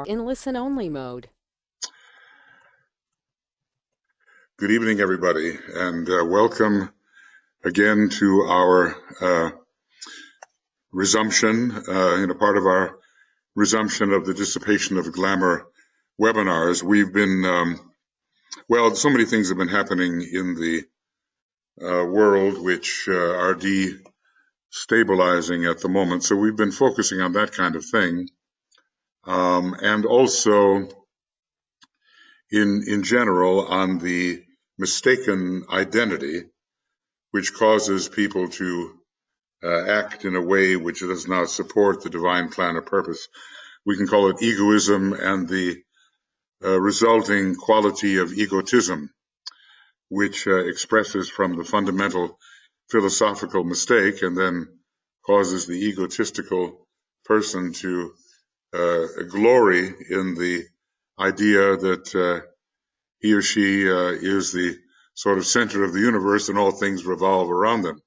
in listen-only mode. Good evening, everybody, and welcome again to our resumption, part of our resumption of the Dissipation of Glamour webinars. We've been, so many things have been happening in the world which are destabilizing at the moment, so we've been focusing on that kind of thing, and also in general on the mistaken identity which causes people to act in a way which does not support the divine plan or purpose. We can call it egoism and the resulting quality of egotism, which expresses from the fundamental philosophical mistake and then causes the egotistical person to glory in the idea that he or she is the sort of center of the universe and all things revolve around them.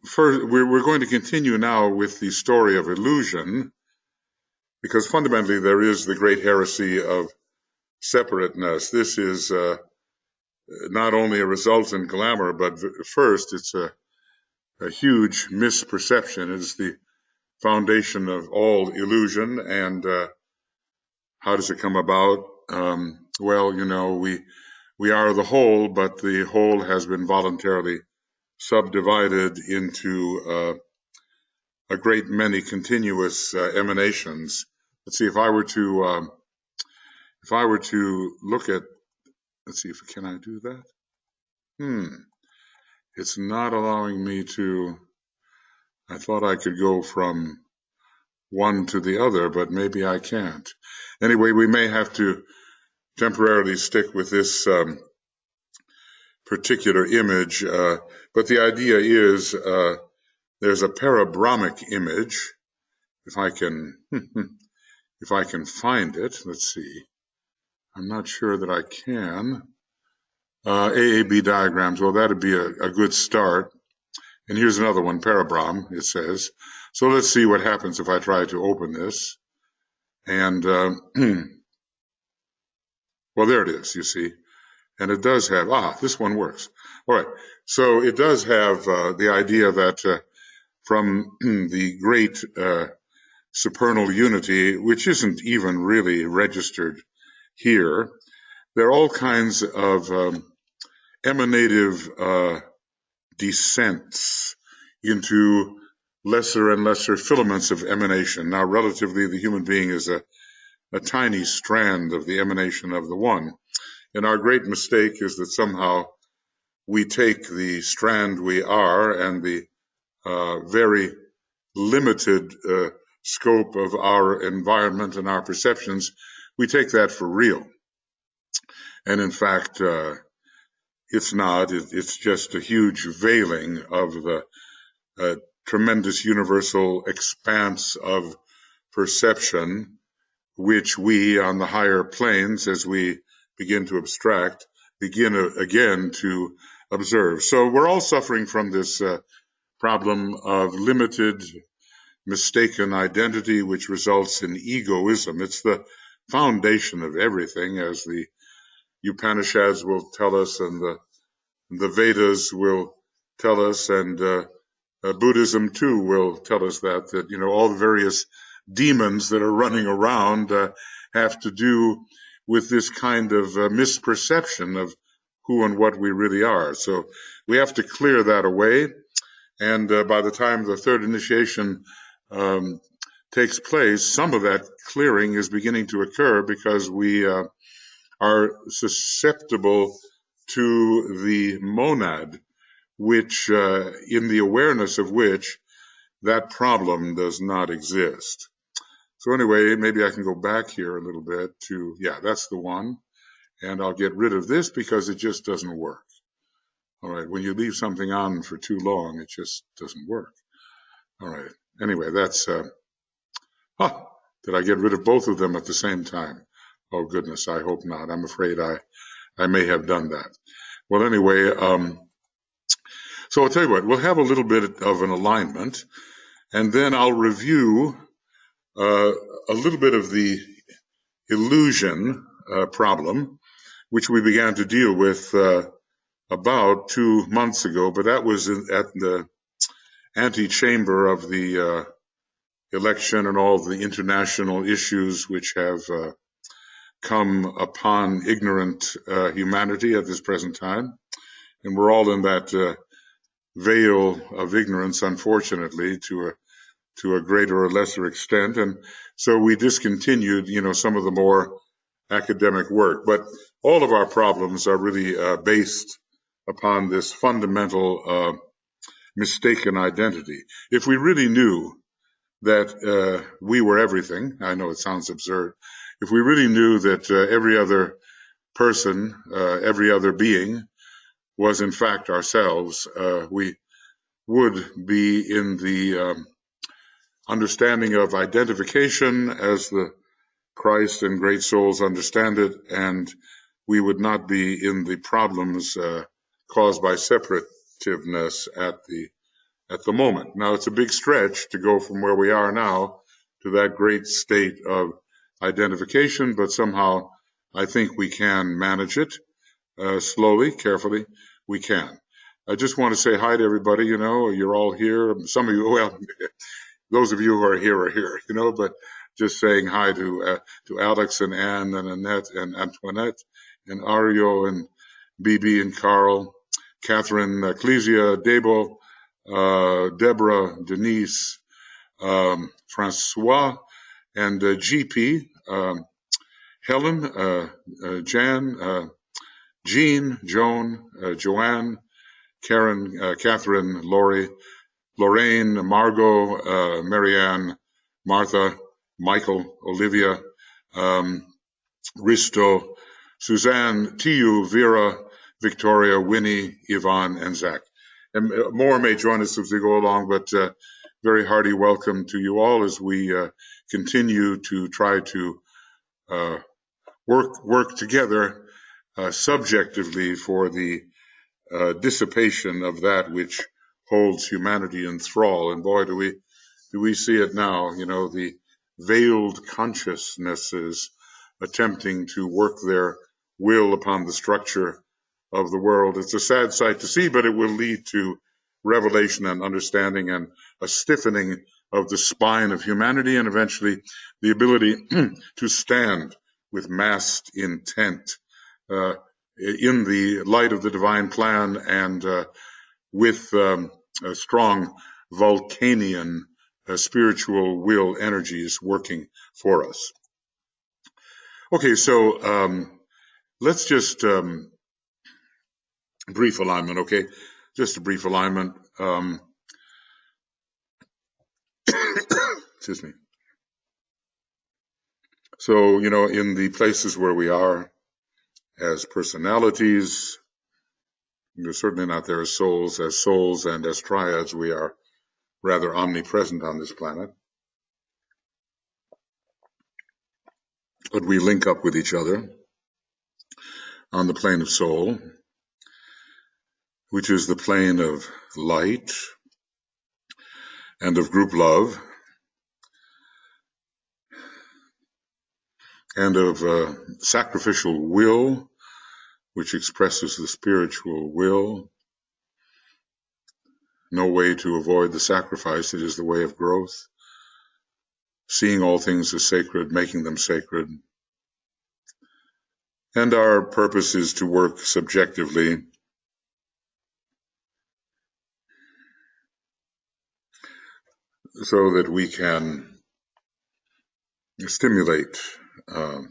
First, we're going to continue now with the story of illusion, because fundamentally there is the great heresy of separateness. This is not only a resultant glamour, but first it's a huge misperception. It is the foundation of all illusion. And how does it come about? We are the whole, but the whole has been voluntarily subdivided into a great many continuous emanations. Let's see, if I were to look at, can I do that? It's not allowing me to. I thought I could go from one to the other, but maybe I can't. Anyway, we may have to temporarily stick with this particular image, but the idea is there's a parabromic image. If I can find it, let's see. I'm not sure that I can. AAB diagrams, well, that'd be a good start. And here's another one, parabrom, it says. So let's see what happens if I try to open this. And, well, there it is, you see. And it does have, this one works. All right, so it does have the idea that from the great supernal unity, which isn't even really registered here, there are all kinds of emanative descents into lesser and lesser filaments of emanation. Now, relatively, the human being is a tiny strand of the emanation of the one. And our great mistake is that somehow we take the strand we are and the very limited scope of our environment and our perceptions, we take that for real. And in fact, it's not. It's just a huge veiling of the tremendous universal expanse of perception, which we on the higher planes, as we begin to abstract, begin again to observe. So we're all suffering from this problem of limited, mistaken identity, which results in egoism. It's the foundation of everything, as the Upanishads will tell us, and the Vedas will tell us, and Buddhism too will tell us that all the various demons that are running around have to do with this kind of misperception of who and what we really are. So we have to clear that away. And by the time the third initiation takes place, some of that clearing is beginning to occur, because we are susceptible to the monad, which, in the awareness of which, that problem does not exist. So anyway, maybe I can go back here a little bit to, that's the one. And I'll get rid of this because it just doesn't work. All right, when you leave something on for too long, it just doesn't work. All right, anyway, that's, did I get rid of both of them at the same time? Oh, goodness, I hope not. I'm afraid I may have done that. Well, anyway, so I'll tell you what, we'll have a little bit of an alignment. And then I'll review a little bit of the illusion problem, which we began to deal with about 2 months ago, but that was at the antechamber of the election and all the international issues which have come upon ignorant humanity at this present time. And we're all in that veil of ignorance, unfortunately, to a greater or lesser extent. And so we discontinued, some of the more academic work. But all of our problems are really based upon this fundamental mistaken identity. If we really knew that we were everything, I know it sounds absurd, if we really knew that every other person, every other being was in fact ourselves, we would be in the understanding of identification as the Christ and great souls understand it, and we would not be in the problems caused by separativeness at the moment. Now, it's a big stretch to go from where we are now to that great state of identification, but somehow I think we can manage it slowly, carefully. We can. I just want to say hi to everybody. You're all here. Some of you, well, those of you who are here, but just saying hi to Alex and Anne and Annette and Antoinette and Ario and BB and Carl, Catherine, Ecclesia, Debo, Deborah, Denise, Francois, and GP, Helen, Jan, Jean, Joan, Joanne, Karen, Catherine, Lori, Lorraine, Margot, Marianne, Martha, Michael, Olivia, Risto, Suzanne, Tiu, Vera, Victoria, Winnie, Yvonne, and Zach. And more may join us as we go along, but very hearty welcome to you all as we continue to try to work together subjectively for the dissipation of that which holds humanity in thrall. And boy, do we see it now, the veiled consciousnesses attempting to work their will upon the structure of the world. It's a sad sight to see, but it will lead to revelation and understanding and a stiffening of the spine of humanity, and eventually the ability to stand with massed intent in the light of the divine plan and with a strong Vulcanian spiritual will energies working for us. Okay, so let's just brief alignment, okay? Just a brief alignment. Excuse me. So, in the places where we are as personalities, we're certainly not there as souls and as triads, we are rather omnipresent on this planet. But we link up with each other on the plane of soul, which is the plane of light and of group love and of sacrificial will, which expresses the spiritual will. No way to avoid the sacrifice. It is the way of growth. Seeing all things as sacred, making them sacred. And our purpose is to work subjectively so that we can stimulate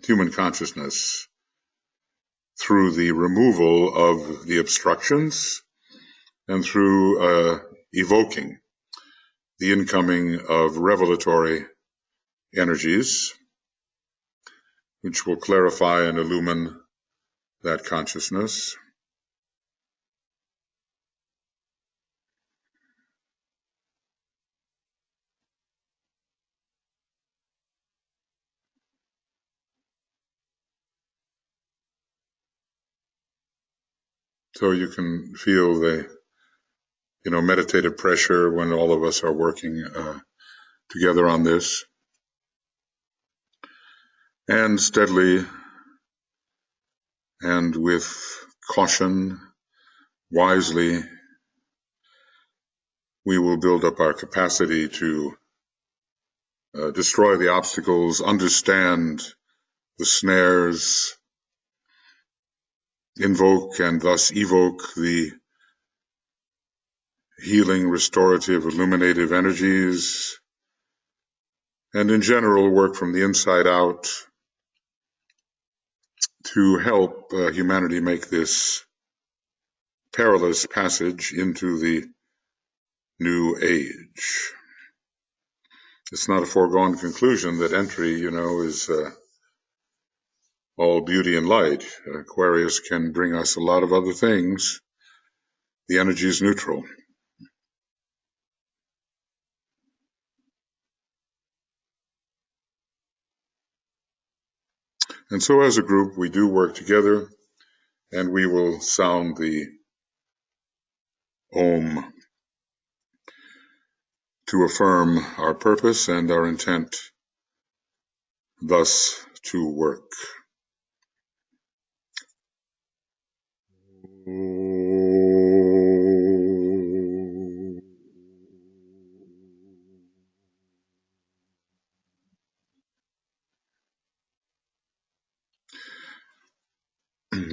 human consciousness through the removal of the obstructions and through evoking the incoming of revelatory energies, which will clarify and illumine that consciousness. So you can feel the, meditative pressure when all of us are working together on this, and steadily and with caution, wisely, we will build up our capacity to destroy the obstacles, understand the snares, invoke and thus evoke the healing, restorative, illuminative energies, and in general work from the inside out to help humanity make this perilous passage into the new age. It's not a foregone conclusion that entry, is all beauty and light. Aquarius can bring us a lot of other things. The energy is neutral. And so as a group, we do work together, and we will sound the Om to affirm our purpose and our intent thus to work.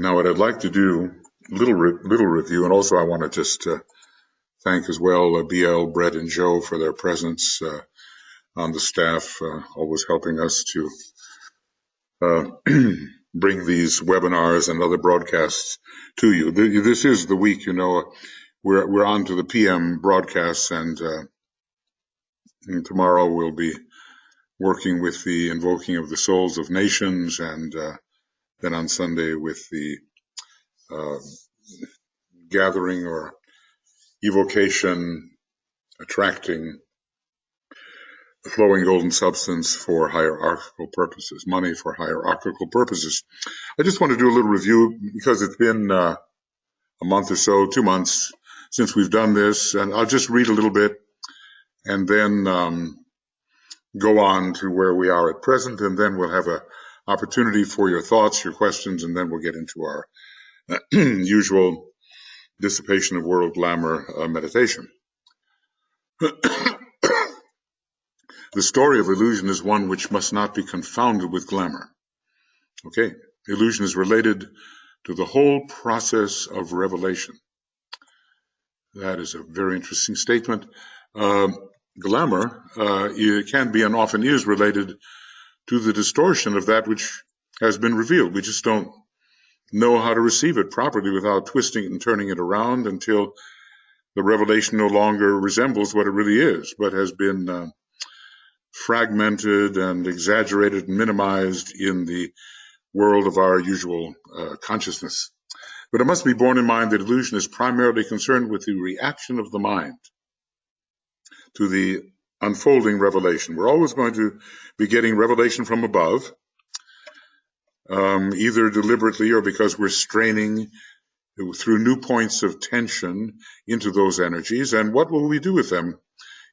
Now, what I'd like to do, little review, and also I want to just thank as well BL, Brett, and Joe for their presence on the staff, always helping us to bring these webinars and other broadcasts to you. This is the week, we're on to the PM broadcasts, and tomorrow we'll be working with the invoking of the souls of nations, and then on Sunday with the gathering or evocation, attracting the flowing golden substance for hierarchical purposes, money for hierarchical purposes. I just want to do a little review because it's been a month or so, 2 months since we've done this, and I'll just read a little bit and then go on to where we are at present, and then we'll have an opportunity for your thoughts, your questions, and then we'll get into our usual dissipation of world glamour meditation. The story of illusion is one which must not be confounded with glamour. Okay, illusion is related to the whole process of revelation. That is a very interesting statement. Glamour can be and often is related to the distortion of that which has been revealed. We just don't know how to receive it properly without twisting it and turning it around until the revelation no longer resembles what it really is, but has been fragmented and exaggerated and minimized in the world of our usual consciousness. But it must be borne in mind that illusion is primarily concerned with the reaction of the mind to the unfolding revelation. We're always going to be getting revelation from above, either deliberately or because we're straining through new points of tension into those energies. And what will we do with them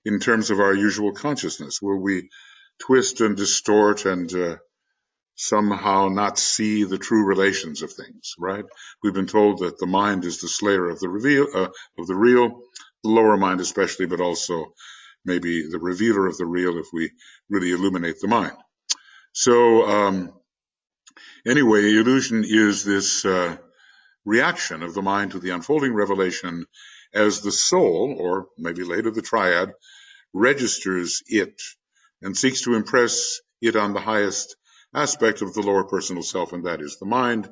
in terms of our usual consciousness? Will we twist and distort and somehow not see the true relations of things, right? We've been told that the mind is the slayer of the real, the lower mind especially, but also maybe the revealer of the real if we really illuminate the mind. So anyway, illusion is this reaction of the mind to the unfolding revelation as the soul, or maybe later the triad, registers it and seeks to impress it on the highest aspect of the lower personal self, and that is the mind.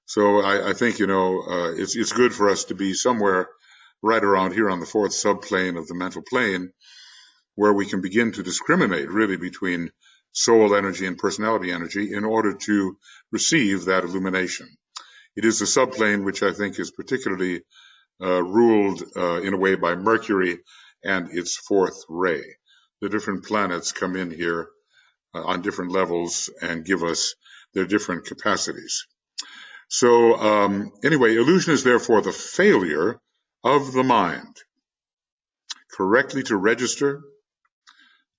So I think, it's good for us to be somewhere right around here on the fourth subplane of the mental plane, where we can begin to discriminate really between soul energy and personality energy in order to receive that illumination. It is a subplane which I think is particularly ruled in a way by Mercury and its fourth ray. The different planets come in here on different levels and give us their different capacities. So anyway, illusion is therefore the failure of the mind correctly to register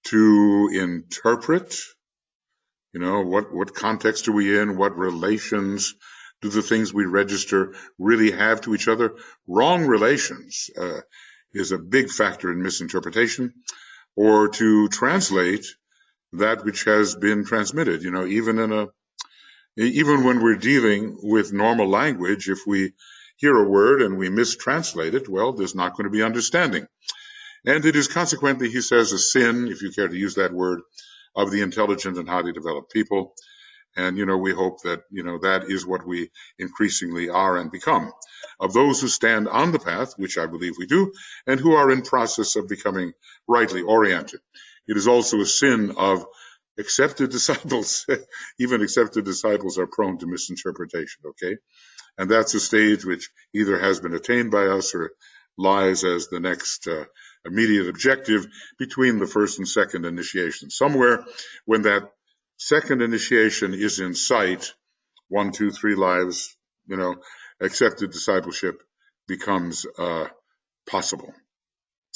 to interpret, what context are we in, what relations do the things we register really have to each other. Wrong relations is a big factor in misinterpretation, or to translate that which has been transmitted. Even when we're dealing with normal language, if we hear a word and we mistranslate it, well, there's not going to be understanding. And it is consequently, he says, a sin, if you care to use that word, of the intelligent and highly developed people. And, we hope that, that is what we increasingly are and become. Of those who stand on the path, which I believe we do, and who are in process of becoming rightly oriented. It is also a sin of accepted disciples. Even accepted disciples are prone to misinterpretation, okay? And that's a stage which either has been attained by us or lies as the next immediate objective between the first and second initiation. Somewhere when that second initiation is in sight, 1, 2, 3 lives, accepted discipleship becomes possible.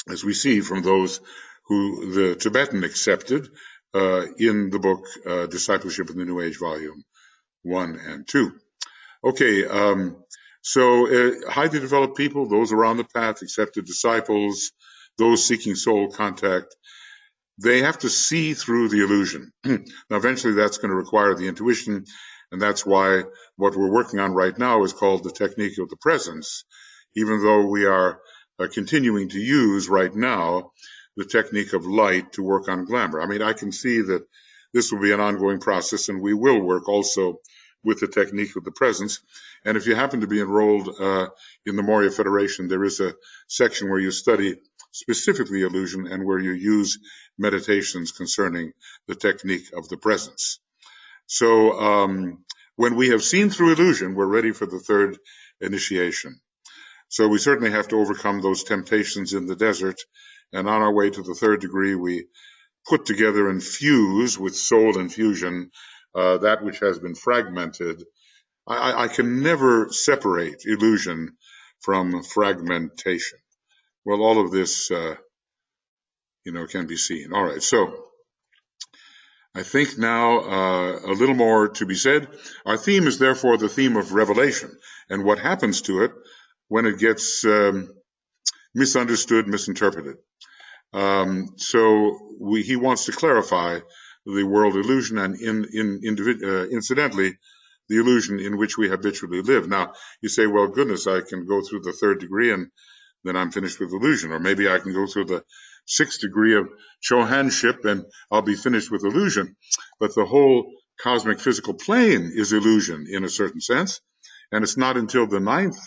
As we see from those who the Tibetan accepted in the book Discipleship in the New Age, Volume 1 and 2. Okay, so highly developed people, those are on the path, accepted disciples, those seeking soul contact, they have to see through the illusion. Now, eventually that's going to require the intuition, and that's why what we're working on right now is called the technique of the presence, even though we are continuing to use right now the technique of light to work on glamour. I mean, I can see that this will be an ongoing process, and we will work also with the technique of the presence. And if you happen to be enrolled in the Moria Federation, there is a section where you study specifically illusion and where you use meditations concerning the technique of the presence. So when we have seen through illusion, we're ready for the third initiation. So we certainly have to overcome those temptations in the desert. And on our way to the third degree, we put together and fuse with soul infusion that which has been fragmented. I can never separate illusion from fragmentation. Well, all of this, can be seen. All right, so I think now a little more to be said. Our theme is therefore the theme of revelation and what happens to it when it gets misunderstood, misinterpreted. So he wants to clarify the world illusion and incidentally, the illusion in which we habitually live. Now, you say, well, goodness, I can go through the third degree and then I'm finished with illusion. Or maybe I can go through the sixth degree of Chohanship and I'll be finished with illusion. But the whole cosmic physical plane is illusion in a certain sense. And it's not until the ninth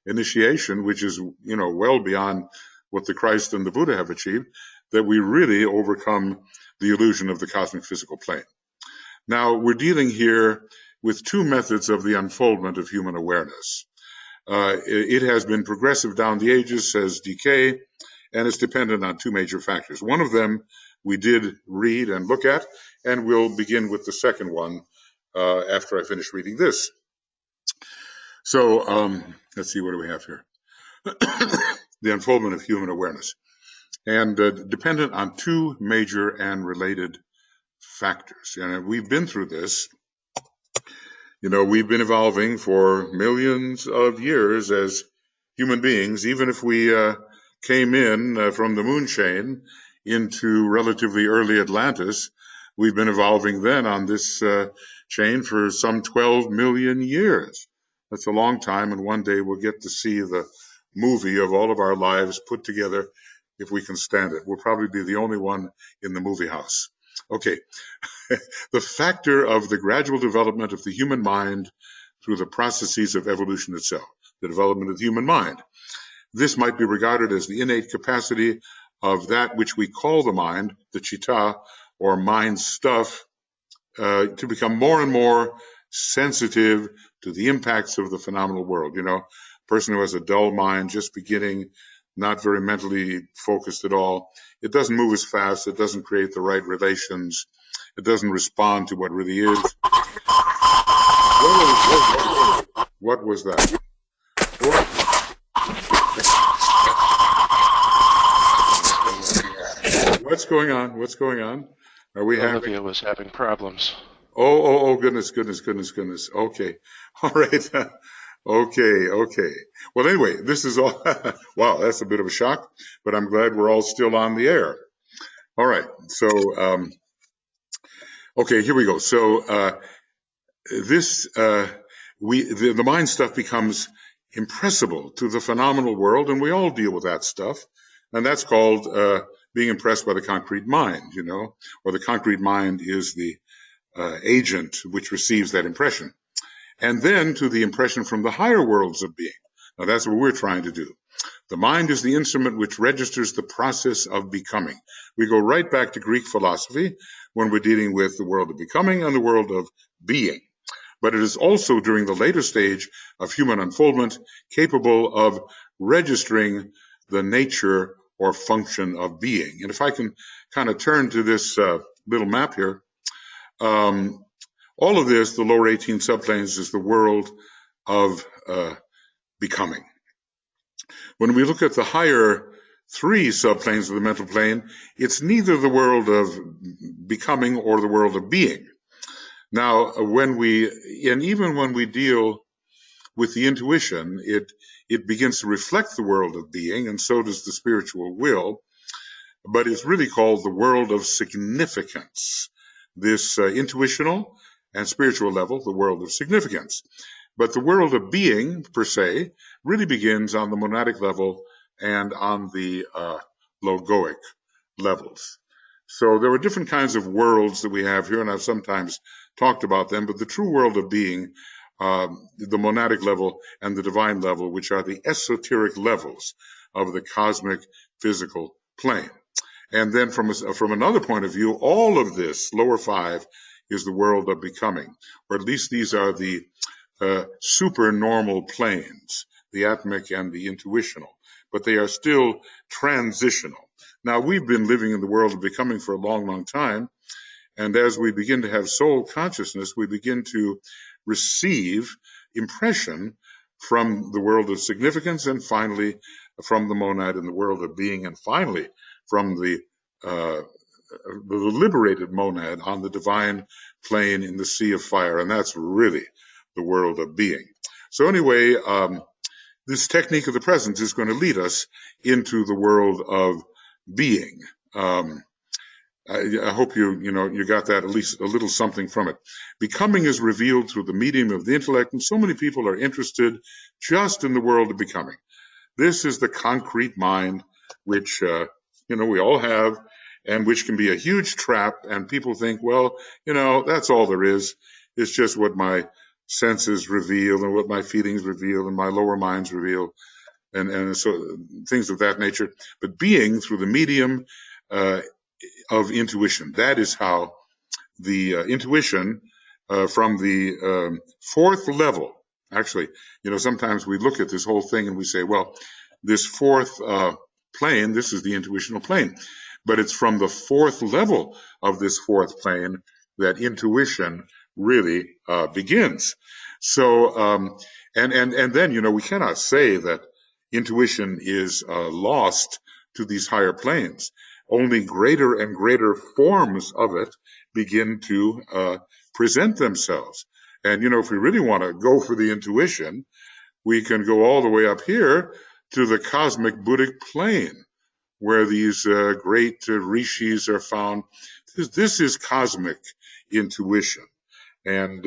initiation, which is, well beyond what the Christ and the Buddha have achieved, that we really overcome the illusion of the cosmic physical plane. Now, we're dealing here with two methods of the unfoldment of human awareness. It has been progressive down the ages, says DK, and it's dependent on two major factors. One of them we did read and look at, and we'll begin with the second one after I finish reading this. So let's see, what do we have here? The unfoldment of human awareness. And dependent on two major and related factors. And we've been through this. We've been evolving for millions of years as human beings. Even if we came in from the moon chain into relatively early Atlantis, we've been evolving then on this chain for some 12 million years. That's a long time, and one day we'll get to see the movie of all of our lives put together if we can stand it. We'll probably be the only one in the movie house. Okay, the factor of the gradual development of the human mind through the processes of evolution itself, the development of the human mind. This might be regarded as the innate capacity of that which we call the mind, the citta, or mind stuff, to become more and more sensitive to the impacts of the phenomenal world. A person who has a dull mind, just beginning, not very mentally focused at all, it doesn't move as fast, it doesn't create the right relations, it doesn't respond to what really is. What was that? What what's going on? What's going on? Are we having? Olivia was having problems. Oh, goodness, goodness, goodness, goodness. Okay. All right. Okay. Well, anyway, this is all. Wow, that's a bit of a shock, but I'm glad we're all still on the air. All right. So, okay, here we go. So, this, the mind stuff becomes impressible to the phenomenal world, and we all deal with that stuff. And that's called being impressed by the concrete mind, or the concrete mind is the agent which receives that impression. And then to the impression from the higher worlds of being. Now that's what we're trying to do. The mind is the instrument which registers the process of becoming. We go right back to Greek philosophy when we're dealing with the world of becoming and the world of being. But it is also during the later stage of human unfoldment capable of registering the nature or function of being. And if I can kind of turn to this little map here, all of this, the lower 18 subplanes, is the world of becoming. When we look at the higher 3 subplanes of the mental plane, it's neither the world of becoming or the world of being. Now, even when we deal with the intuition, it begins to reflect the world of being, and so does the spiritual will, but it's really called the world of significance. This intuitional and spiritual level, the world of significance. But the world of being, per se, really begins on the monadic level and on the logoic levels. So there are different kinds of worlds that we have here, and I've sometimes talked about them, but the true world of being, the monadic level and the divine level, which are the esoteric levels of the cosmic physical plane. And then from another point of view, all of this, lower 5, is the world of becoming, or at least these are the supernormal planes, the atmic and the intuitional, but they are still transitional. Now, we've been living in the world of becoming for a long, long time, and as we begin to have soul consciousness, we begin to receive impression from the world of significance, and finally from the monad in the world of being, and finally from the liberated monad on the divine plane in the sea of fire, and that's really the world of being. So anyway, this technique of the presence is going to lead us into the world of being. I hope you got that, at least a little something from it. Becoming is revealed through the medium of the intellect, and so many people are interested just in the world of becoming. This is the concrete mind, which we all have, and which can be a huge trap. And people think, well, that's all there is. It's just what my senses reveal and what my feelings reveal and my lower minds reveal, and so things of that nature. But being through the medium of intuition, that is how the intuition from the 4th level, actually, sometimes we look at this whole thing and we say, well, this 4th plane, this is the intuitional plane, but it's from the 4th level of this 4th plane that intuition really begins. So, and then, we cannot say that intuition is lost to these higher planes. Only greater and greater forms of it begin to present themselves. And, if we really want to go for the intuition, we can go all the way up here to the cosmic Buddhic plane, where these great rishis are found. This is cosmic intuition. And,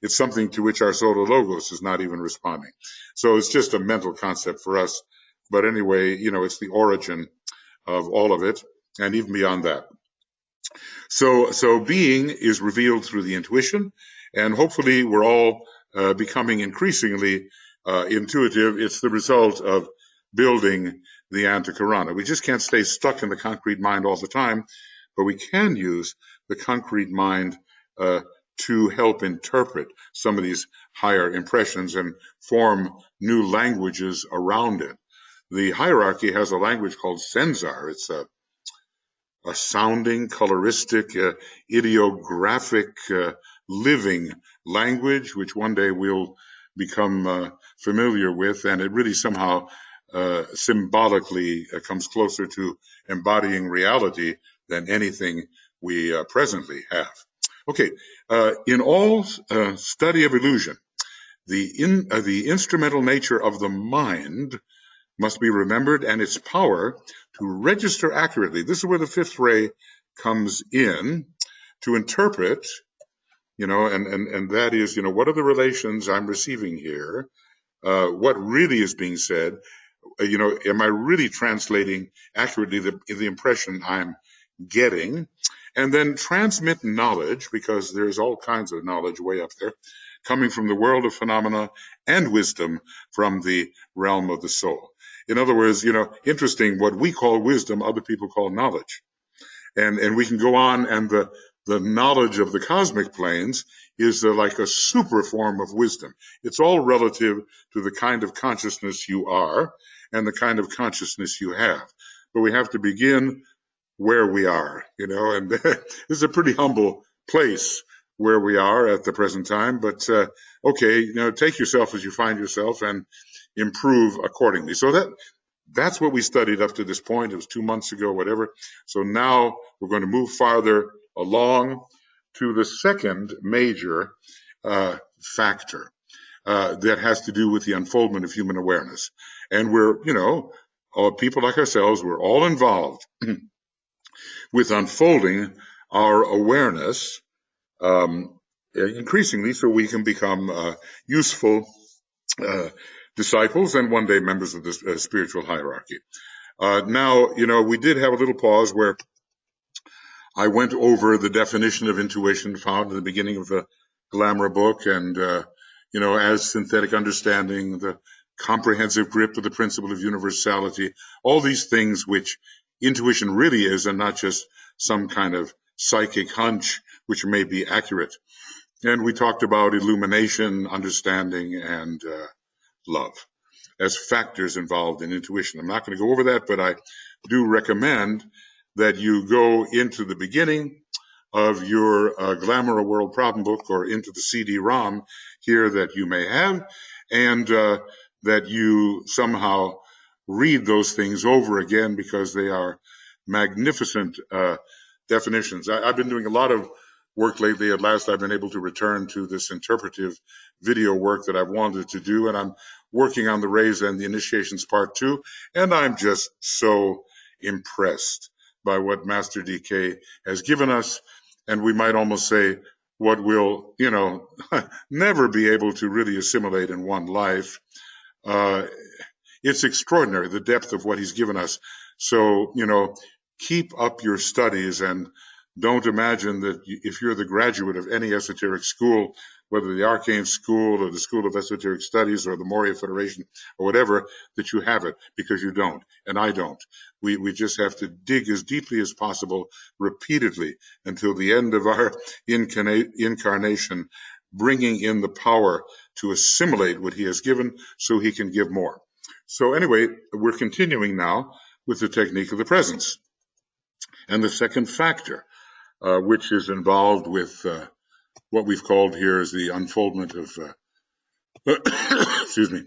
it's something to which our solar logos is not even responding. So it's just a mental concept for us. But anyway, it's the origin of all of it, and even beyond that. So being is revealed through the intuition, and hopefully we're all becoming increasingly intuitive. It's the result of building the antakarana. We just can't stay stuck in the concrete mind all the time, but we can use the concrete mind to help interpret some of these higher impressions and form new languages around it. The hierarchy has a language called senzar. It's a sounding, coloristic, ideographic, living language, which one day we'll become familiar with, and it really somehow symbolically comes closer to embodying reality than anything we presently have. Okay, in all study of illusion, the instrumental nature of the mind must be remembered, and its power to register accurately. This is where the fifth ray comes in, to interpret, and that is, what are the relations I'm receiving here? What really is being said? Am I really translating accurately the impression I'm getting? And then transmit knowledge, because there's all kinds of knowledge way up there, coming from the world of phenomena, and wisdom from the realm of the soul. In other words, interesting, what we call wisdom, other people call knowledge. And we can go on, and the knowledge of the cosmic planes is like a super form of wisdom. It's all relative to the kind of consciousness you are and the kind of consciousness you have. But we have to begin where we are, and this is a pretty humble place where we are at the present time. But okay, take yourself as you find yourself and improve accordingly. So that's what we studied up to this point. It was 2 months ago, whatever. So now we're going to move farther along to the second major factor that has to do with the unfoldment of human awareness. And we're, people like ourselves, we're all involved with unfolding our awareness increasingly, so we can become useful disciples and one day members of the spiritual hierarchy. Now, we did have a little pause where I went over the definition of intuition found in the beginning of the Glamour book, and as synthetic understanding, the comprehensive grip of the principle of universality, all these things which intuition really is, and not just some kind of psychic hunch which may be accurate. And we talked about illumination, understanding, and love as factors involved in intuition. I'm not going to go over that, but I do recommend that you go into the beginning of your Glamour of World Problem book, or into the CD-ROM here that you may have, and that you somehow read those things over again, because they are magnificent definitions. I've been doing a lot of work lately. At last, I've been able to return to this interpretive video work that I've wanted to do, and I'm working on the Rays and the Initiations Part 2, and I'm just so impressed by what Master DK has given us, and we might almost say what we'll, never be able to really assimilate in one life. It's extraordinary, the depth of what he's given us. So, keep up your studies, and don't imagine that if you're the graduate of any esoteric school, whether the Arcane School or the School of Esoteric Studies or the Moria Federation or whatever, that you have it, because you don't, and I don't. We just have to dig as deeply as possible, repeatedly, until the end of our incarnation, bringing in the power to assimilate what he has given so he can give more. So anyway, we're continuing now with the technique of the presence. And the second factor, which is involved with what we've called here is the unfoldment of, excuse me,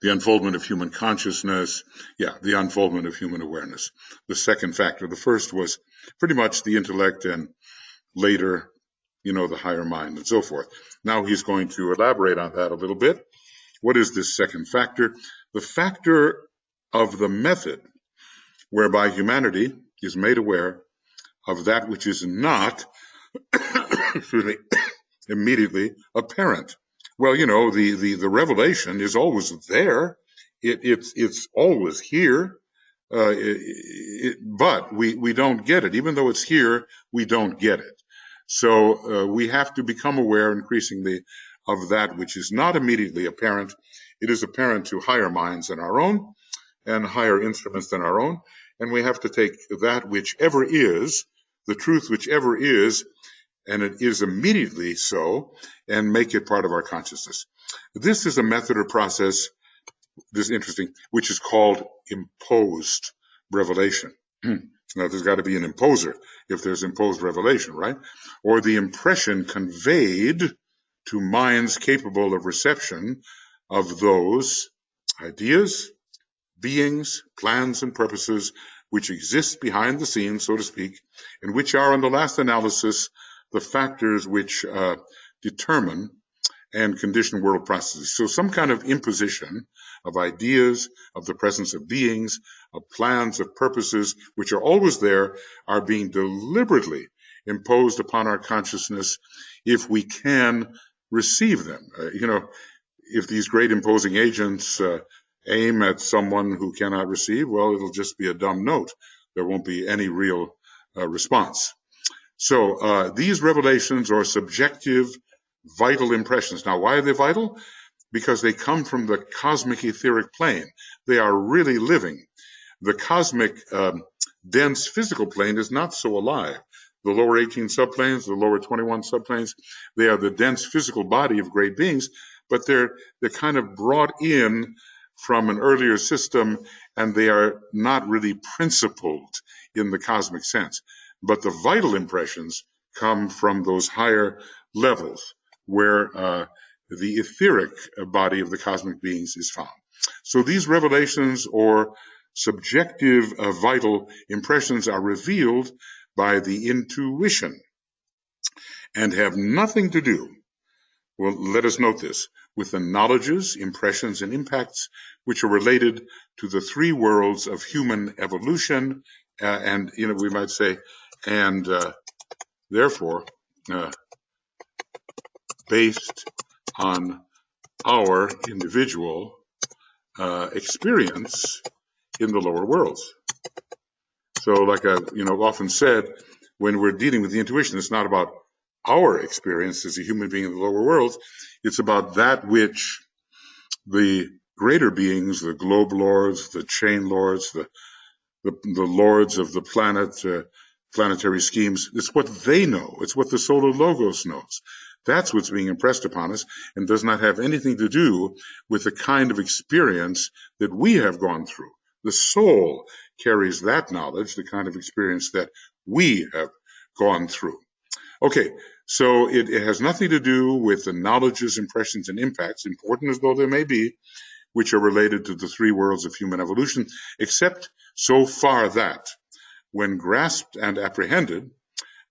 the unfoldment of human consciousness, the unfoldment of human awareness. The second factor, the first was pretty much the intellect, and later, the higher mind and so forth. Now he's going to elaborate on that a little bit. What is this second factor? The factor of the method whereby humanity is made aware of that which is not excuse me, immediately apparent. Well, the revelation is always there. It's always here, but we don't get it. Even though it's here, we don't get it. So we have to become aware increasingly of that which is not immediately apparent. It is apparent to higher minds than our own, and higher instruments than our own. And we have to take that whichever is, the truth whichever is, and it is immediately so, and make it part of our consciousness. This is a method or process, this is interesting, which is called imposed revelation. Now, there's got to be an imposer if there's imposed revelation, right? Or the impression conveyed to minds capable of reception of those ideas, beings, plans, and purposes which exist behind the scenes, so to speak, and which are, in the last analysis, the factors which determine and condition world processes. So some kind of imposition of ideas, of the presence of beings, of plans, of purposes, which are always there, are being deliberately imposed upon our consciousness if we can receive them. If these great imposing agents aim at someone who cannot receive, well, it'll just be a dumb note. There won't be any real response. So these revelations are subjective, vital impressions. Now, why are they vital? Because they come from the cosmic etheric plane. They are really living. The cosmic dense physical plane is not so alive. The lower 18 subplanes, the lower 21 subplanes, they are the dense physical body of great beings, but they're kind of brought in from an earlier system, and they are not really principled in the cosmic sense. But the vital impressions come from those higher levels where the etheric body of the cosmic beings is found. So these revelations or subjective vital impressions are revealed by the intuition and have nothing to do, well, let us note this, with the knowledges, impressions, and impacts which are related to the three worlds of human evolution, and we might say, and therefore, based on our individual experience in the lower worlds. So, like I've often said, when we're dealing with the intuition, it's not about our experience as a human being in the lower worlds. It's about that which the greater beings, the globe lords, the chain lords, the lords of the planet, planetary schemes, it's what they know. It's what the solar logos knows. That's what's being impressed upon us and does not have anything to do with the kind of experience that we have gone through. The soul carries that knowledge, the kind of experience that we have gone through. Okay, so it has nothing to do with the knowledges, impressions, and impacts, important as though they may be, which are related to the three worlds of human evolution, except so far that, when grasped and apprehended,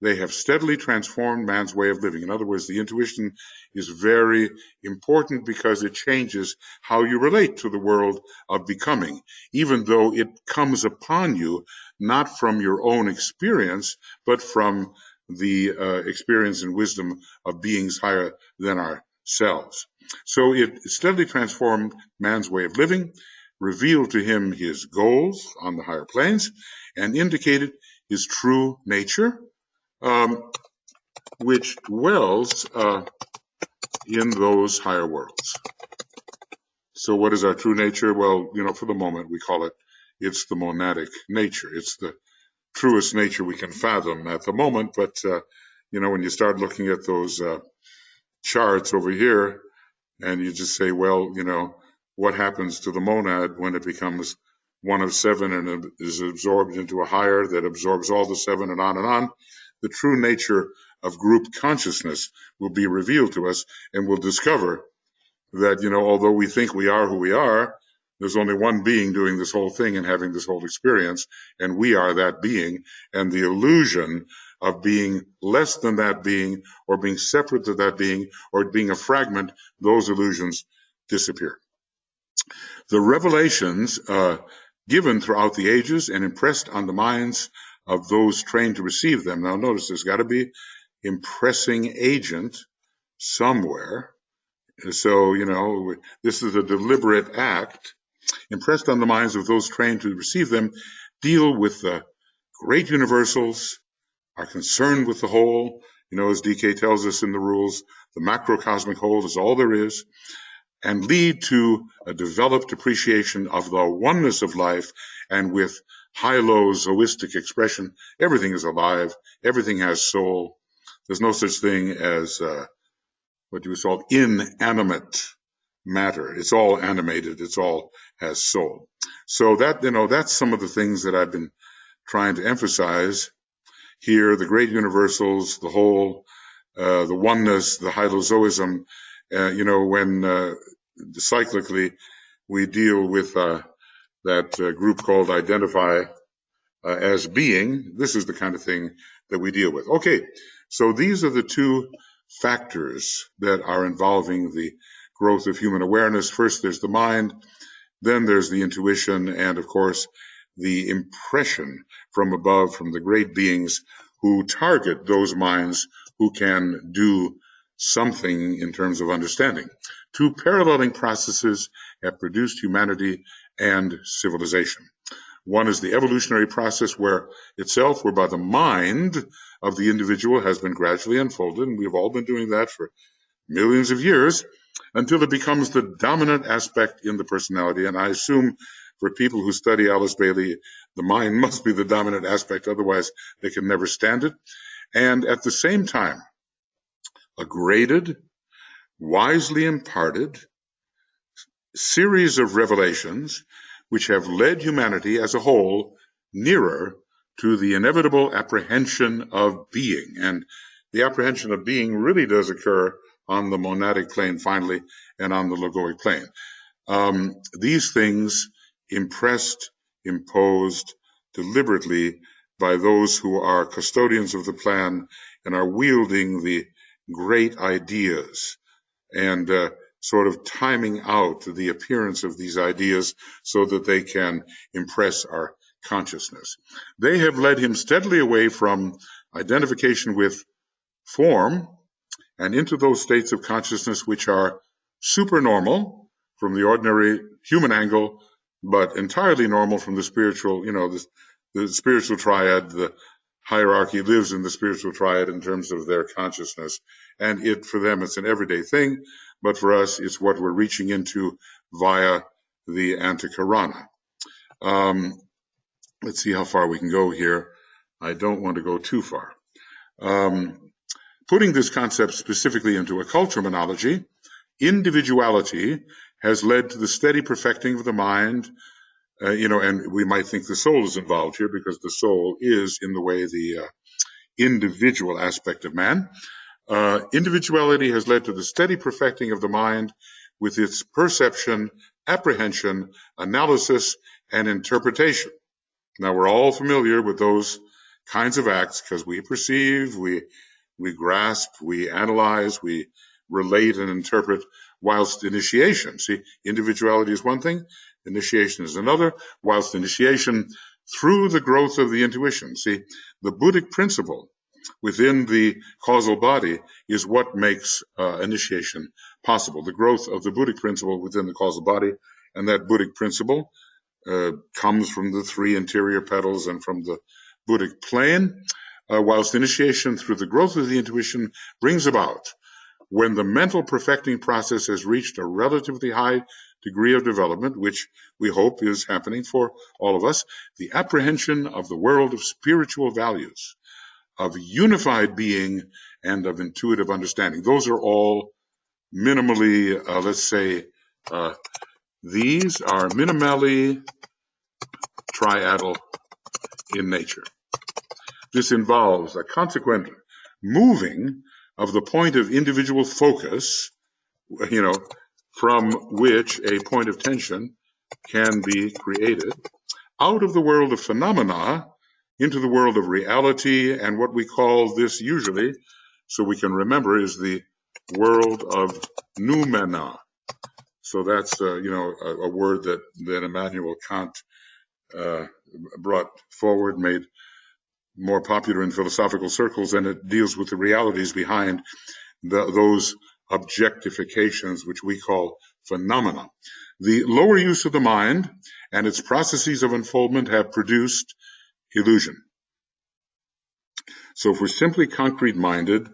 they have steadily transformed man's way of living. In other words, the intuition is very important because it changes how you relate to the world of becoming, even though it comes upon you not from your own experience, but from the experience and wisdom of beings higher than ourselves. So it steadily transformed man's way of living, revealed to him his goals on the higher planes, and indicated his true nature, which dwells in those higher worlds. So what is our true nature? Well, for the moment, we call it's the monadic nature. It's the truest nature we can fathom at the moment. But, when you start looking at those charts over here, and you just say, well, what happens to the monad when it becomes one of seven and is absorbed into a higher that absorbs all the seven and on and on, the true nature of group consciousness will be revealed to us, and we'll discover that, although we think we are who we are, there's only one being doing this whole thing and having this whole experience, and we are that being, and the illusion of being less than that being, or being separate to that being, or being a fragment, those illusions disappear. The revelations given throughout the ages and impressed on the minds of those trained to receive them. Now notice there's got to be impressing agent somewhere. So, this is a deliberate act. Impressed on the minds of those trained to receive them, deal with the great universals, are concerned with the whole. As DK tells us in the rules, the macrocosmic whole is all there is, and lead to a developed appreciation of the oneness of life, and with high-low zoistic expression, everything is alive, everything has soul. There's no such thing as what you would call inanimate matter. It's all animated. It's all has soul. So that's some of the things that I've been trying to emphasize here: the great universals, the whole, the oneness, the hylozoism. When cyclically we deal with that group called Identify as Being. This is the kind of thing that we deal with. Okay, so these are the two factors that are involving the growth of human awareness. First, there's the mind, then there's the intuition, and of course, the impression from above, from the great beings who target those minds who can do something in terms of understanding. Two paralleling processes have produced humanity and civilization. One is the evolutionary process whereby the mind of the individual has been gradually unfolded, and we've all been doing that for millions of years, until it becomes the dominant aspect in the personality. And I assume for people who study Alice Bailey, the mind must be the dominant aspect, otherwise they can never stand it. And at the same time, a graded, wisely imparted series of revelations which have led humanity as a whole nearer to the inevitable apprehension of being. And the apprehension of being really does occur on the monadic plane finally, and on the logoic plane. These things impressed, imposed deliberately by those who are custodians of the plan and are wielding the great ideas and sort of timing out the appearance of these ideas so that they can impress our consciousness. They have led him steadily away from identification with form and into those states of consciousness which are supernormal from the ordinary human angle, but entirely normal from the spiritual, the spiritual triad. The hierarchy lives in the spiritual triad in terms of their consciousness. And for them, it's an everyday thing, but for us, it's what we're reaching into via the Antikarana. Let's see how far we can go here. I don't want to go too far. Putting this concept specifically into a culture monology, individuality has led to the steady perfecting of the mind, and we might think the soul is involved here because the soul is, in the way, the individual aspect of man. Individuality has led to the steady perfecting of the mind with its perception, apprehension, analysis, and interpretation. Now, we're all familiar with those kinds of acts because we perceive, we grasp, we analyze, we relate and interpret, whilst initiation, see, individuality is one thing, initiation is another, whilst initiation through the growth of the intuition. See, the Buddhic principle within the causal body is what makes initiation possible, the growth of the Buddhic principle within the causal body, and that Buddhic principle comes from the three interior petals and from the Buddhic plane, whilst initiation through the growth of the intuition brings about, when the mental perfecting process has reached a relatively high degree of development, which we hope is happening for all of us, the apprehension of the world of spiritual values, of unified being, and of intuitive understanding. Those are all minimally, let's say, these are minimally triadal in nature. This involves a consequent moving of the point of individual focus, from which a point of tension can be created, out of the world of phenomena into the world of reality, and what we call this usually, so we can remember, is the world of noumena. So that's, a word that Immanuel Kant brought forward, made more popular in philosophical circles, and it deals with the realities behind those objectifications, which we call phenomena. The lower use of the mind and its processes of unfoldment have produced illusion. So if we're simply concrete-minded,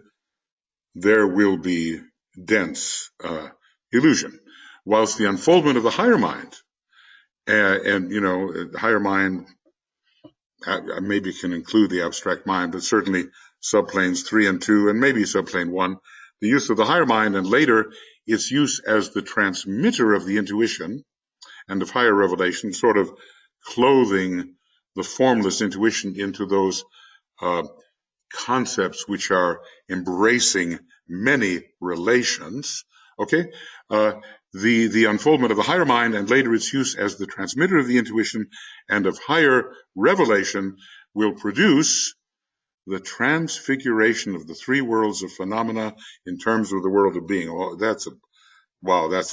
there will be dense illusion, whilst the unfoldment of the higher mind, the higher mind maybe can include the abstract mind, but certainly subplanes 3 and 2, and maybe subplane 1, the use of the higher mind, and later its use as the transmitter of the intuition and of higher revelation, sort of clothing the formless intuition into those concepts which are embracing many relations Okay, the unfoldment of the higher mind and later its use as the transmitter of the intuition and of higher revelation will produce the transfiguration of the three worlds of phenomena in terms of the world of being. Oh, that's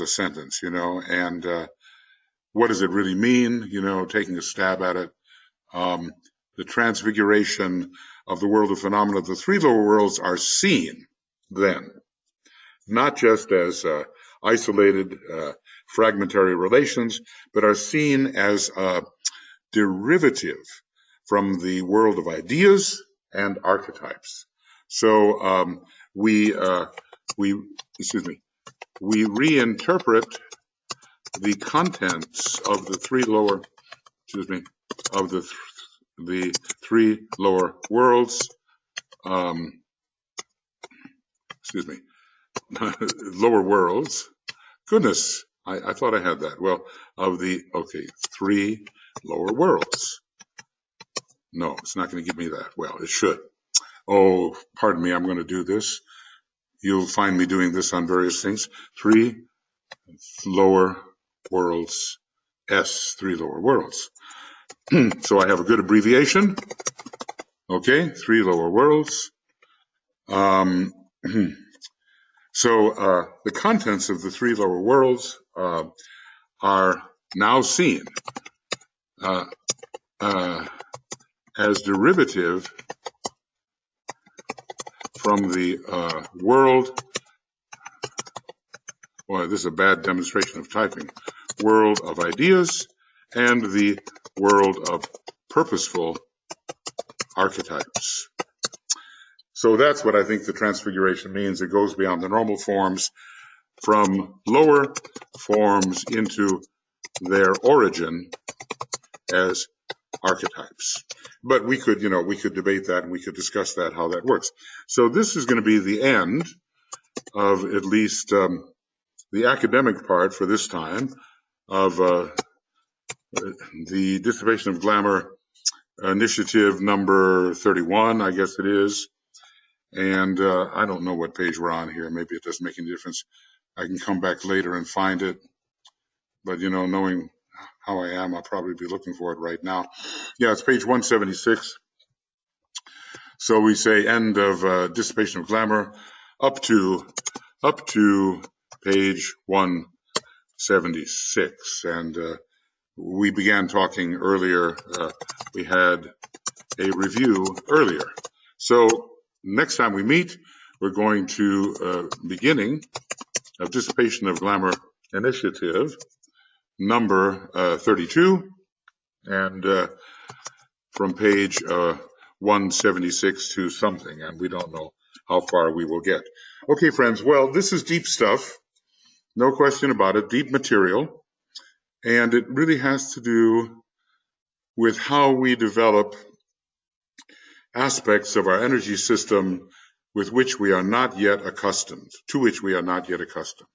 a sentence, and what does it really mean? Taking a stab at it. The transfiguration of the world of phenomena, the three lower worlds are seen then, not just as isolated, fragmentary relations, but are seen as a derivative from the world of ideas and archetypes. So we reinterpret the contents of the three lower, of the three lower worlds, lower worlds. Goodness, I thought I had that. Well, three lower worlds. No, it's not going to give me that. Well, it should. Oh, pardon me, I'm going to do this. You'll find me doing this on various things. Three lower worlds, three lower worlds. So I have a good abbreviation. Okay, three lower worlds. So the contents of the three lower worlds are now seen as derivative from the world. Boy, this is a bad demonstration of typing. World of ideas and the world of purposeful archetypes. So that's what I think the transfiguration means. It goes beyond the normal forms, from lower forms into their origin as archetypes. But we could debate that, and we could discuss that, how that works. So this is going to be the end of at least the academic part for this time of the Dissipation of Glamour Initiative number 31, I guess it is. And I don't know what page we're on here. Maybe it doesn't make any difference. I can come back later and find it. But, knowing how I am, I'll probably be looking for it right now. Yeah, it's page 176. So we say end of Dissipation of Glamour up to page 176. And we began talking earlier. We had a review earlier. So next time we meet, we're going to beginning of Dissipation of Glamour Initiative number 32, and from page 176 to something, and we don't know how far we will get. Okay, friends, well, this is deep stuff, no question about it, deep material, and it really has to do with how we develop aspects of our energy system with which we are not yet accustomed, to which we are not yet accustomed.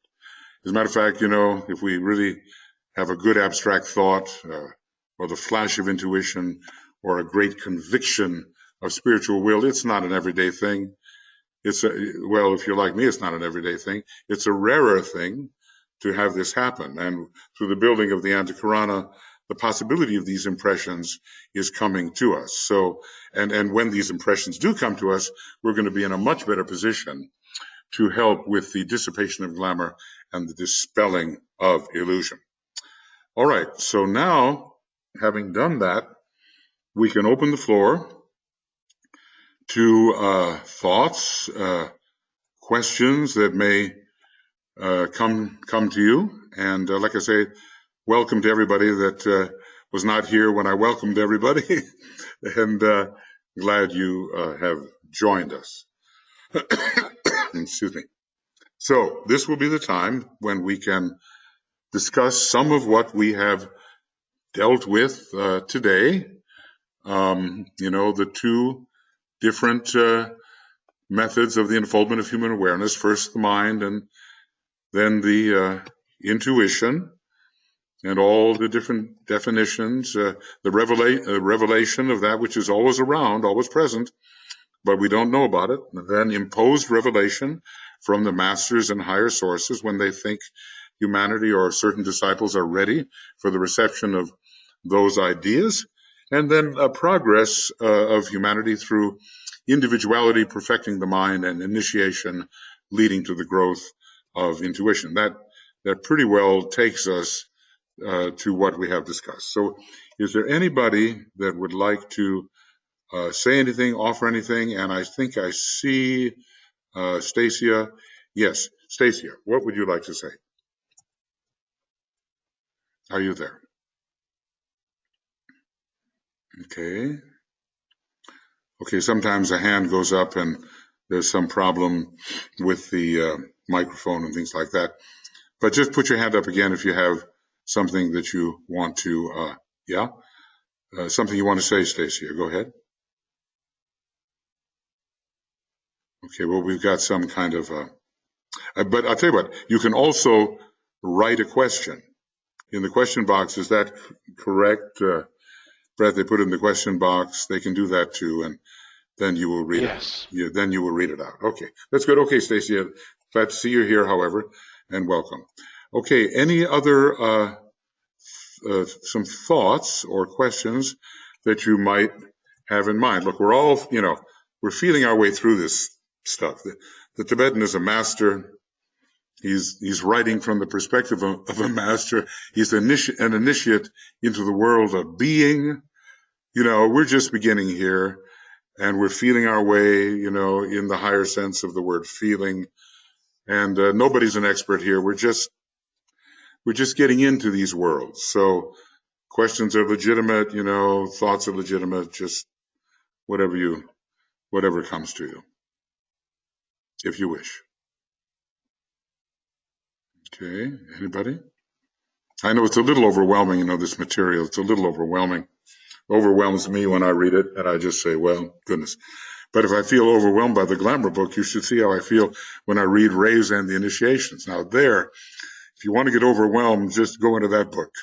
As a matter of fact, if we really have a good abstract thought, or the flash of intuition, or a great conviction of spiritual will, it's not an everyday thing. If you're like me, it's not an everyday thing. It's a rarer thing to have this happen. And through the building of the Antakarana, the possibility of these impressions is coming to us. So, and when these impressions do come to us, we're going to be in a much better position to help with the dissipation of glamour and the dispelling of illusion. All right, so now, having done that, we can open the floor to thoughts, questions that may come to you. And like I say, welcome to everybody that was not here when I welcomed everybody, and glad you have joined us. Excuse me. So this will be the time when we can discuss some of what we have dealt with today. The two different methods of the unfoldment of human awareness, first the mind and then the intuition, and all the different definitions, the revelation of that which is always around, always present, but we don't know about it. And then imposed revelation from the masters and higher sources when they think humanity or certain disciples are ready for the reception of those ideas. And then a progress of humanity through individuality perfecting the mind and initiation leading to the growth of intuition. That pretty well takes us to what we have discussed. So is there anybody that would like to say anything, offer anything? And I think I see Stacia. Yes, Stacia, what would you like to say? Are you there? Okay. Okay, sometimes a hand goes up and there's some problem with the microphone and things like that. But just put your hand up again if you have something that you want to, something you want to say, Stacia. Go ahead. Okay, well, we've got some kind of, but I'll tell you what, you can also write a question in the question box. Is that correct, Brett? They put it in the question box. They can do that too, and then you will read it. Yeah, then you will read it out. Okay, that's good. Okay, Stacia, glad to see you here, however, and welcome. Okay, any other some thoughts or questions that you might have in mind? Look, we're all, we're feeling our way through this stuff. The Tibetan is a master. He's writing from the perspective of a master. He's an initiate into the world of being. We're just beginning here, and we're feeling our way, in the higher sense of the word feeling. And nobody's an expert here. We're just getting into these worlds. So questions are legitimate, thoughts are legitimate, just whatever comes to you, if you wish. Okay, anybody? I know it's a little overwhelming, this material. It's a little overwhelming. Overwhelms me when I read it, and I just say, well, goodness. But if I feel overwhelmed by the Glamour book, you should see how I feel when I read Rays and the Initiations. Now if you want to get overwhelmed, just go into that book,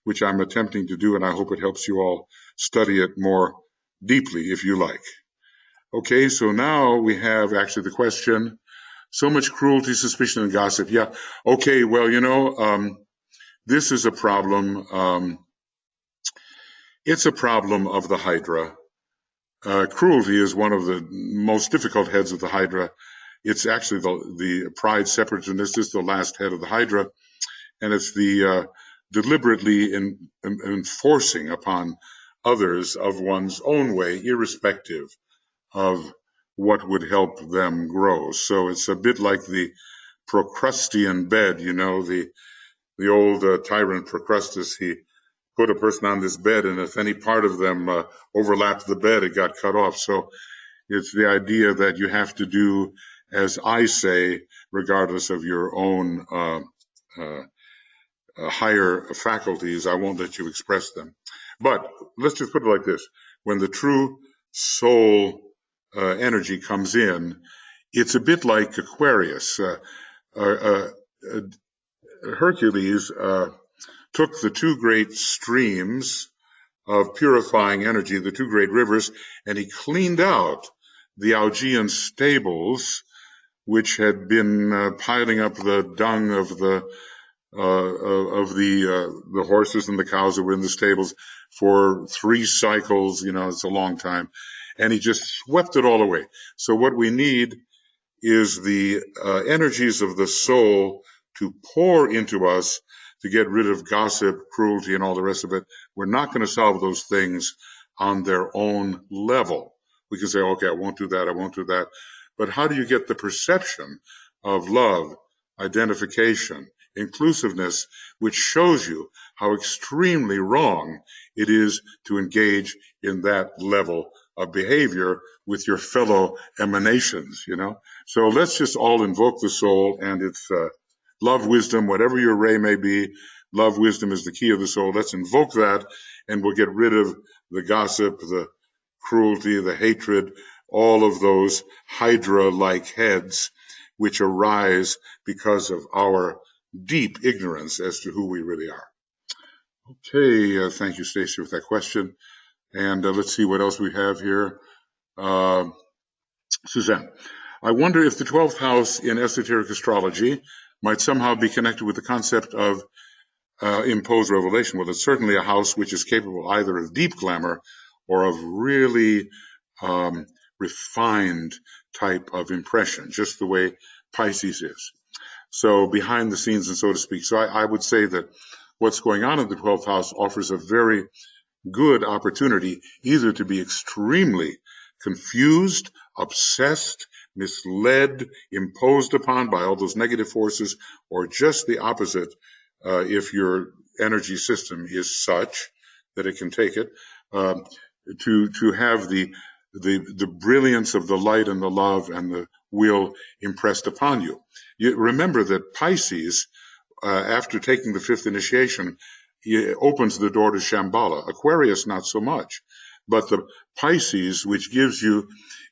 which I'm attempting to do, and I hope it helps you all study it more deeply, if you like. Okay, so now we have actually the question, so much cruelty, suspicion, and gossip. Yeah, okay, well, this is a problem. It's a problem of the Hydra. Cruelty is one of the most difficult heads of the Hydra. It's actually the pride separatist is the last head of the Hydra, and it's the deliberately enforcing upon others of one's own way, irrespective of what would help them grow. So it's a bit like the Procrustean bed, the old tyrant Procrustes. He put a person on this bed, and if any part of them overlapped the bed, it got cut off. So it's the idea that you have to do as I say, regardless of your own higher faculties. I won't let you express them. But let's just put it like this. When the true soul energy comes in, it's a bit like Aquarius. Hercules took the two great streams of purifying energy, the two great rivers, and he cleaned out the Augean stables, which had been piling up the dung of the horses and the cows that were in the stables for 3 cycles. It's a long time, and he just swept it all away. So what we need is the energies of the soul to pour into us to get rid of gossip, cruelty, and all the rest of it. We're not going to solve those things on their own level. We can say, okay, I won't do that, I won't do that. But how do you get the perception of love, identification, inclusiveness, which shows you how extremely wrong it is to engage in that level of behavior with your fellow emanations, So let's just all invoke the soul and its love, wisdom, whatever your ray may be. Love, wisdom is the key of the soul. Let's invoke that, and we'll get rid of the gossip, the cruelty, the hatred, all of those Hydra-like heads which arise because of our deep ignorance as to who we really are. Okay, thank you, Stacy, with that question. And let's see what else we have here. Suzanne, I wonder if the 12th house in esoteric astrology might somehow be connected with the concept of imposed revelation. Well, it's certainly a house which is capable either of deep glamour or of really refined type of impression, just the way Pisces is. So behind the scenes, and so to speak. So I would say that what's going on in the 12th house offers a very good opportunity either to be extremely confused, obsessed, misled, imposed upon by all those negative forces, or just the opposite if your energy system is such that it can take it, to have the brilliance of the light and the love and the will impressed upon you. You remember that Pisces, after taking the fifth initiation, he opens the door to Shambhala. Aquarius, not so much. But the Pisces, which gives you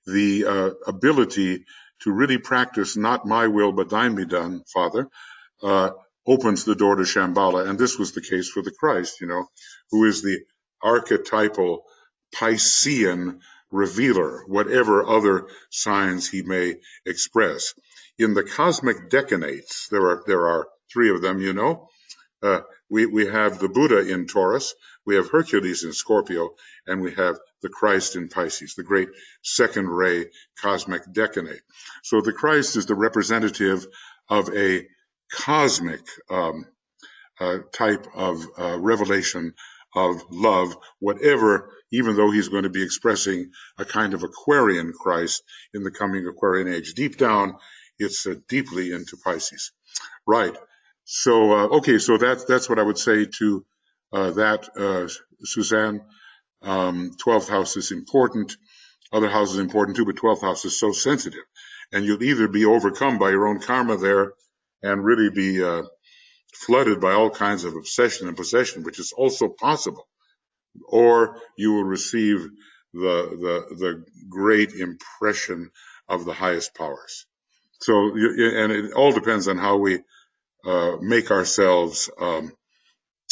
the ability to really practice not my will, but thine be done, Father, opens the door to Shambhala. And this was the case for the Christ, who is the archetypal Piscean revealer, whatever other signs he may express. In the cosmic decanates, there are three of them, we have the Buddha in Taurus, we have Hercules in Scorpio, and we have the Christ in Pisces, the great second ray cosmic decanate. So the Christ is the representative of a cosmic type of revelation of love, whatever, even though he's going to be expressing a kind of Aquarian Christ in the coming Aquarian age. Deep down, it's deeply into Pisces. Right. So, okay, so that's what I would say to that, Suzanne. 12th house is important. Other houses are important too, but 12th house is so sensitive. And you'll either be overcome by your own karma there and really be flooded by all kinds of obsession and possession, which is also possible, or you will receive the great impression of the highest powers. So, and it all depends on how we make ourselves,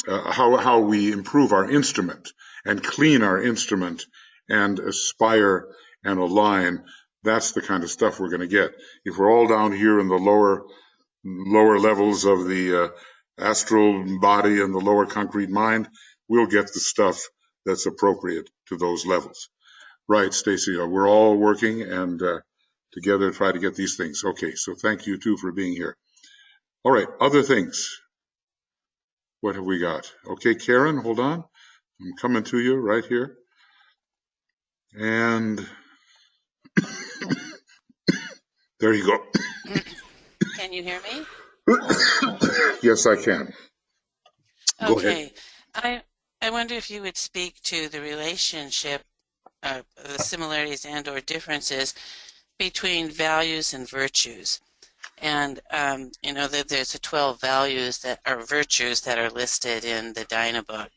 how we improve our instrument and clean our instrument and aspire and align. That's the kind of stuff we're going to get. If we're all down here in the lower levels of the astral body and the lower concrete mind, we'll get the stuff that's appropriate to those levels. Right, Stacy, we're all working and together try to get these things. Okay, so thank you too for being here. All right, other things. What have we got? Okay, Karen, hold on. I'm coming to you right here. And there you go. Can you hear me? Yes, I can. Go Okay. ahead. I wonder if you would speak to the relationship, the similarities and or differences between values and virtues. And, that there's the 12 values that are virtues that are listed in the Dynabook.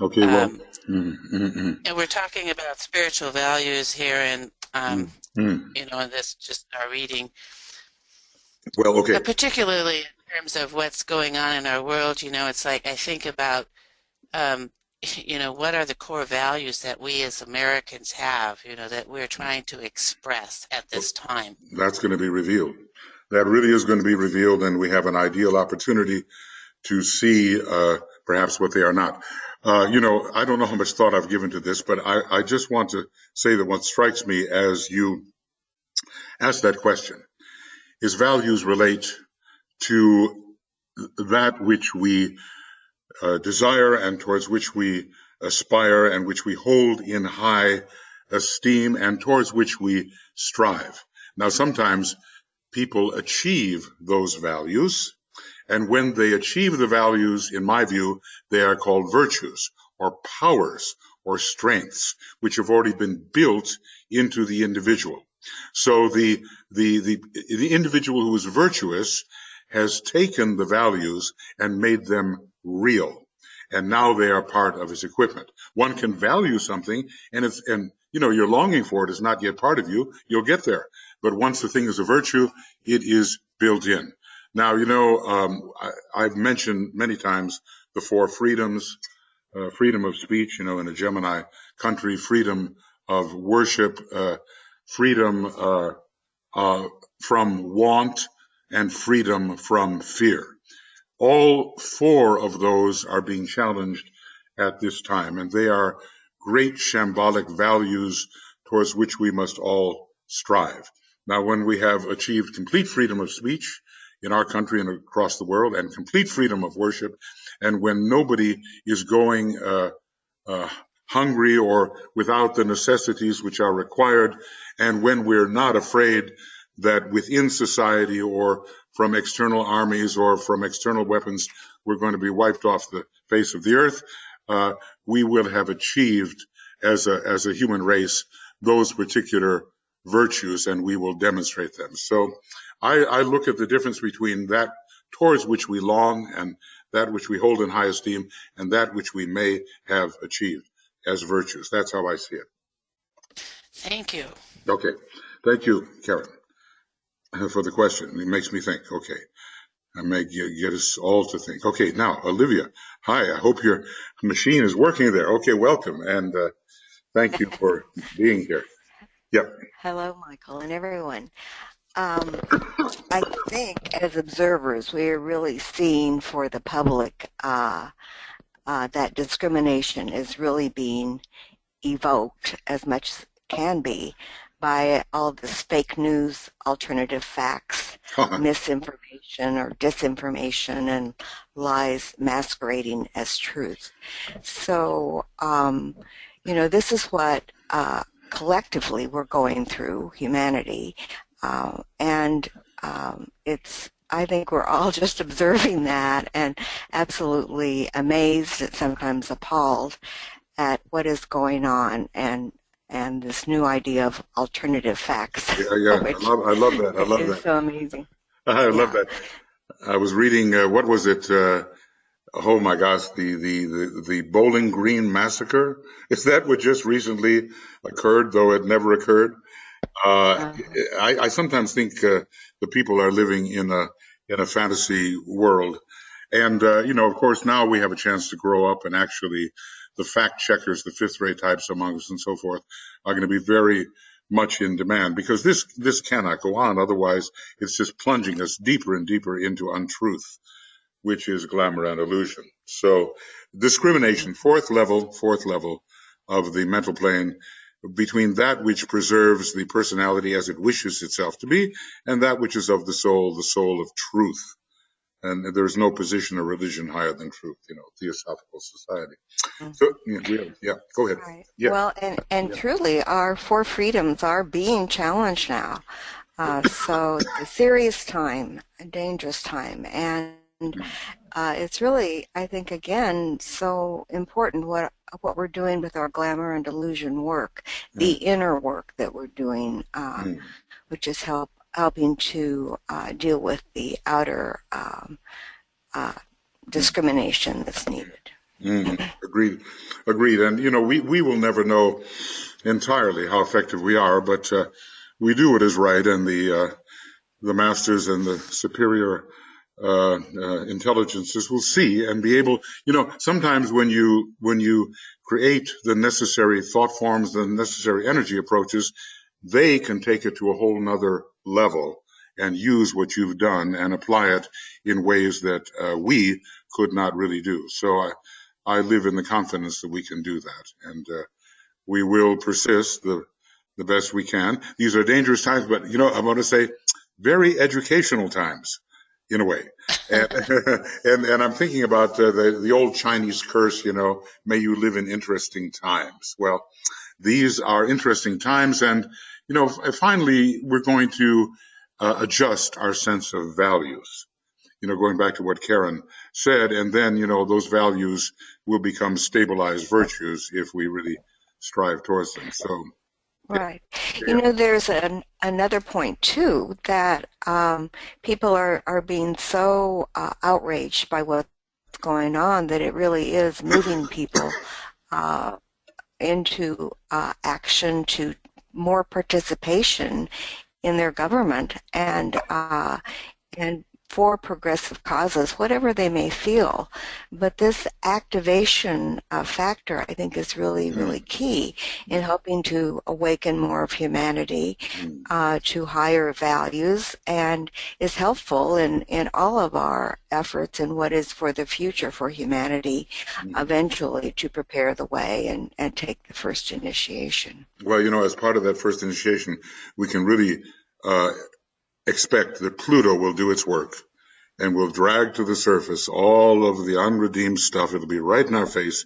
Okay, well. And we're talking about spiritual values here and, in this just our reading. Well, okay. Particularly in terms of what's going on in our world, it's like I think about, what are the core values that we as Americans have, that we're trying to express at this time. That's going to be revealed. That really is going to be revealed, and we have an ideal opportunity to see perhaps what they are not. I don't know how much thought I've given to this, but I just want to say that what strikes me as you ask that question is values relate to that which we desire and towards which we aspire and which we hold in high esteem and towards which we strive. Now, sometimes people achieve those values, and when they achieve the values, in my view, they are called virtues or powers or strengths, which have already been built into the individual. So the individual who is virtuous has taken the values and made them real, and now they are part of his equipment. One can value something, and you're longing for it is not yet part of you. You'll get there. But once the thing is a virtue, it is built in. Now, I've mentioned many times the four freedoms, freedom of speech, in a Gemini country, freedom of worship, freedom from want, and freedom from fear. All four of those are being challenged at this time, and they are great shambolic values towards which we must all strive. Now, when we have achieved complete freedom of speech in our country and across the world, and complete freedom of worship, and when nobody is going hungry or without the necessities which are required, and when we're not afraid that within society or from external armies or from external weapons we're going to be wiped off the face of the earth, we will have achieved as a human race those particular virtues, and we will demonstrate them. So I look at the difference between that towards which we long and that which we hold in high esteem and that which we may have achieved as virtues. That's how I see it. Thank you. Okay. Thank you, Karen, for the question. It makes me think. Okay. I may get us all to think. Okay, now, Olivia. Hi, I hope your machine is working there. Okay, welcome, and thank you for being here. Yep. Hello, Michael, and everyone. I think as observers, we are really seeing for the public that discrimination is really being evoked as much as it can be by all this fake news, alternative facts, misinformation or disinformation, and lies masquerading as truth. So, this is what collectively we're going through, humanity, and I think we're all just observing that and absolutely amazed and sometimes appalled at what is going on and this new idea of alternative facts. Yeah, I love that. I love that. It's so amazing. I love that. I was reading, what was it? Oh my gosh, the Bowling Green massacre. Is that what just recently occurred, though it never occurred? I sometimes think the people are living in a fantasy world, and of course now we have a chance to grow up, and actually the fact checkers, the fifth rate types among us and so forth, are going to be very much in demand, because this cannot go on. Otherwise, it's just plunging us deeper and deeper into untruth, which is glamour and illusion. So discrimination, fourth level of the mental plane, between that which preserves the personality as it wishes itself to be, and that which is of the soul of truth. And there's no position or religion higher than truth, theosophical society. So, go ahead. Right. Yeah. Well, and truly, our four freedoms are being challenged now. So it's a serious time, a dangerous time, and it's really, I think, again, so important what we're doing with our glamour and illusion work, the inner work that we're doing, which is helping to deal with the outer discrimination that's needed. Agreed. And, we will never know entirely how effective we are, but we do what is right, and the masters and the superior intelligences will see and be able, sometimes when you create the necessary thought forms, the necessary energy approaches, they can take it to a whole nother level and use what you've done and apply it in ways that we could not really do. So I live in the confidence that we can do that, and we will persist the best we can. These are dangerous times, but I want to say very educational times, in a way. And I'm thinking about the old Chinese curse, may you live in interesting times. Well, these are interesting times, and finally we're going to adjust our sense of values. Going back to what Karen said, and then those values will become stabilized virtues if we really strive towards them. So. Right. There's another point, too, that people are being so outraged by what's going on that it really is moving people into action, to more participation in their government, and for progressive causes, whatever they may feel. But this activation factor, I think, is really, really key in helping to awaken more of humanity to higher values, and is helpful in all of our efforts in what is for the future for humanity, eventually to prepare the way and take the first initiation. Well, as part of that first initiation, we can really expect that Pluto will do its work and will drag to the surface all of the unredeemed stuff. It'll be right in our face.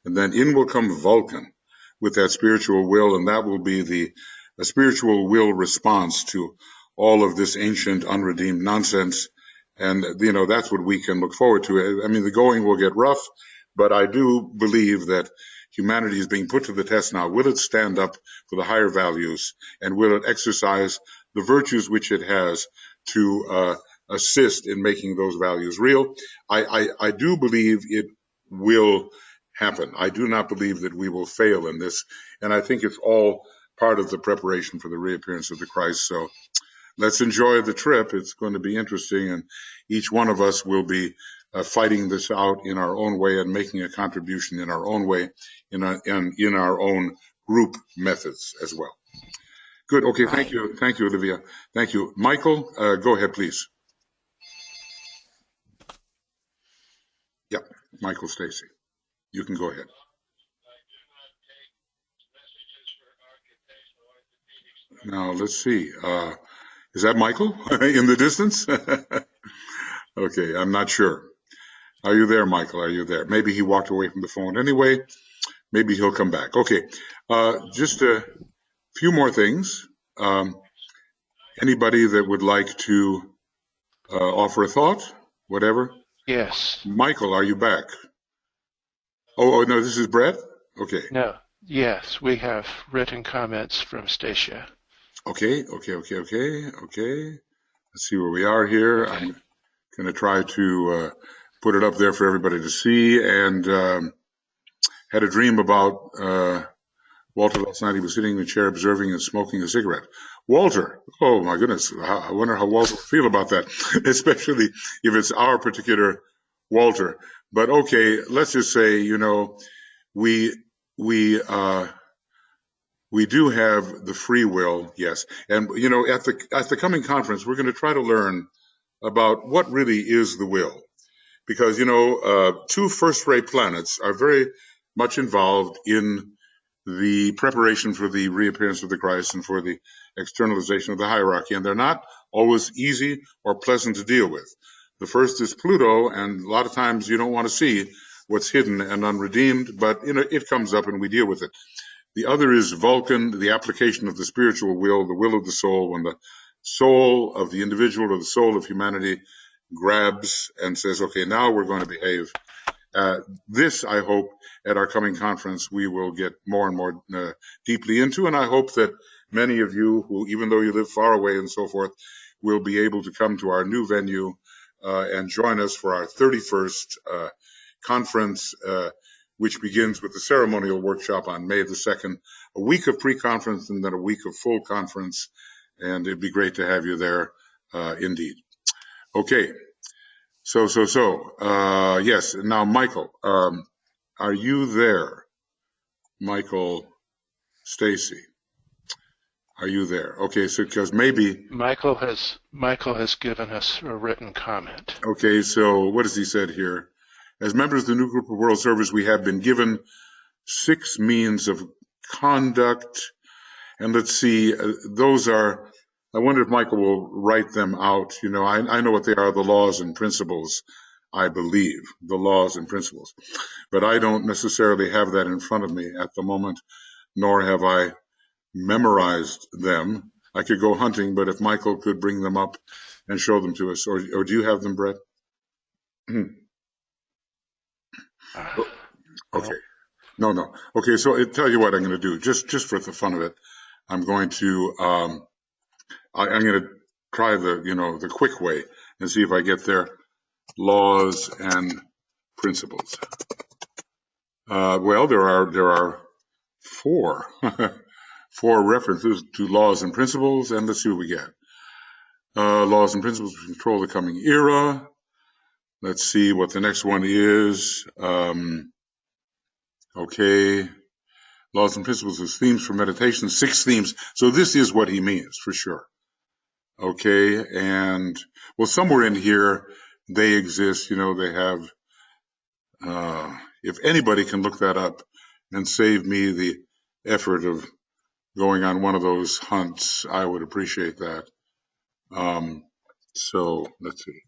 And then in will come Vulcan with that spiritual will, and that will be a spiritual will response to all of this ancient unredeemed nonsense. And, that's what we can look forward to. I mean, the going will get rough, but I do believe that humanity is being put to the test now. Will it stand up for the higher values, and will it exercise the virtues which it has to assist in making those values real? I do believe it will happen. I do not believe that we will fail in this, and I think it's all part of the preparation for the reappearance of the Christ. So let's enjoy the trip. It's going to be interesting, and each one of us will be fighting this out in our own way and making a contribution in our own way, in our own group methods as well. Good. Okay. Right. Thank you, Olivia. Thank you. Michael, go ahead, please. Yeah, Michael Stacy. You can go ahead. Now, let's see. Is that Michael in the distance? Okay, I'm not sure. Are you there, Michael? Are you there? Maybe he walked away from the phone anyway. Maybe he'll come back. Okay, just a few more things. Anybody that would like to offer a thought? Whatever? Yes. Michael, are you back? Oh, no, this is Brett? Okay. No. Yes, we have written comments from Stacia. Okay. Let's see where we are here. Okay. I'm going to try to put it up there for everybody to see. And had a dream about Walter last night. He was sitting in a chair observing and smoking a cigarette. Walter, oh my goodness, I wonder how Walter will feel about that, especially if it's our particular Walter. But okay, let's just say, we do have the free will, yes. And at the coming conference, we're going to try to learn about what really is the will, because two first-rate planets are very much involved in the preparation for the reappearance of the Christ and for the externalization of the hierarchy, and they're not always easy or pleasant to deal with. The first is Pluto, and a lot of times you don't want to see what's hidden and unredeemed, but it comes up and we deal with it. The other is Vulcan, the application of the spiritual will, the will of the soul, when the soul of the individual or the soul of humanity grabs and says, okay, now we're going to behave. This, I hope, at our coming conference, we will get more and more deeply into, and I hope that many of you who, even though you live far away and so forth, will be able to come to our new venue and join us for our 31st conference, which begins with the ceremonial workshop on May the 2nd, a week of pre-conference and then a week of full conference, and it'd be great to have you there indeed. Okay. So, yes. Now, Michael, are you there? Michael Stacy, are you there? Okay, so because maybe Michael has given us a written comment. Okay, so what has he said here? As members of the new group of world servers, we have been given 6 means of conduct, and let's see, those are. I wonder if Michael will write them out. I know what they are, the laws and principles, I believe, the laws and principles. But I don't necessarily have that in front of me at the moment, nor have I memorized them. I could go hunting, but if Michael could bring them up and show them to us, or do you have them, Brett? Okay. No. Okay, so I'll tell you what I'm going to do, just for the fun of it. I'm going to try the quick way and see if I get their laws and principles. Well, there are 4 4 references to laws and principles, and let's see what we get. Laws and principles to control the coming era. Let's see what the next one is. Okay. Laws and principles as themes for meditation, 6 themes. So this is what he means, for sure. Okay, and, well, somewhere in here, they exist, they have, if anybody can look that up and save me the effort of going on one of those hunts, I would appreciate that. So, let's see.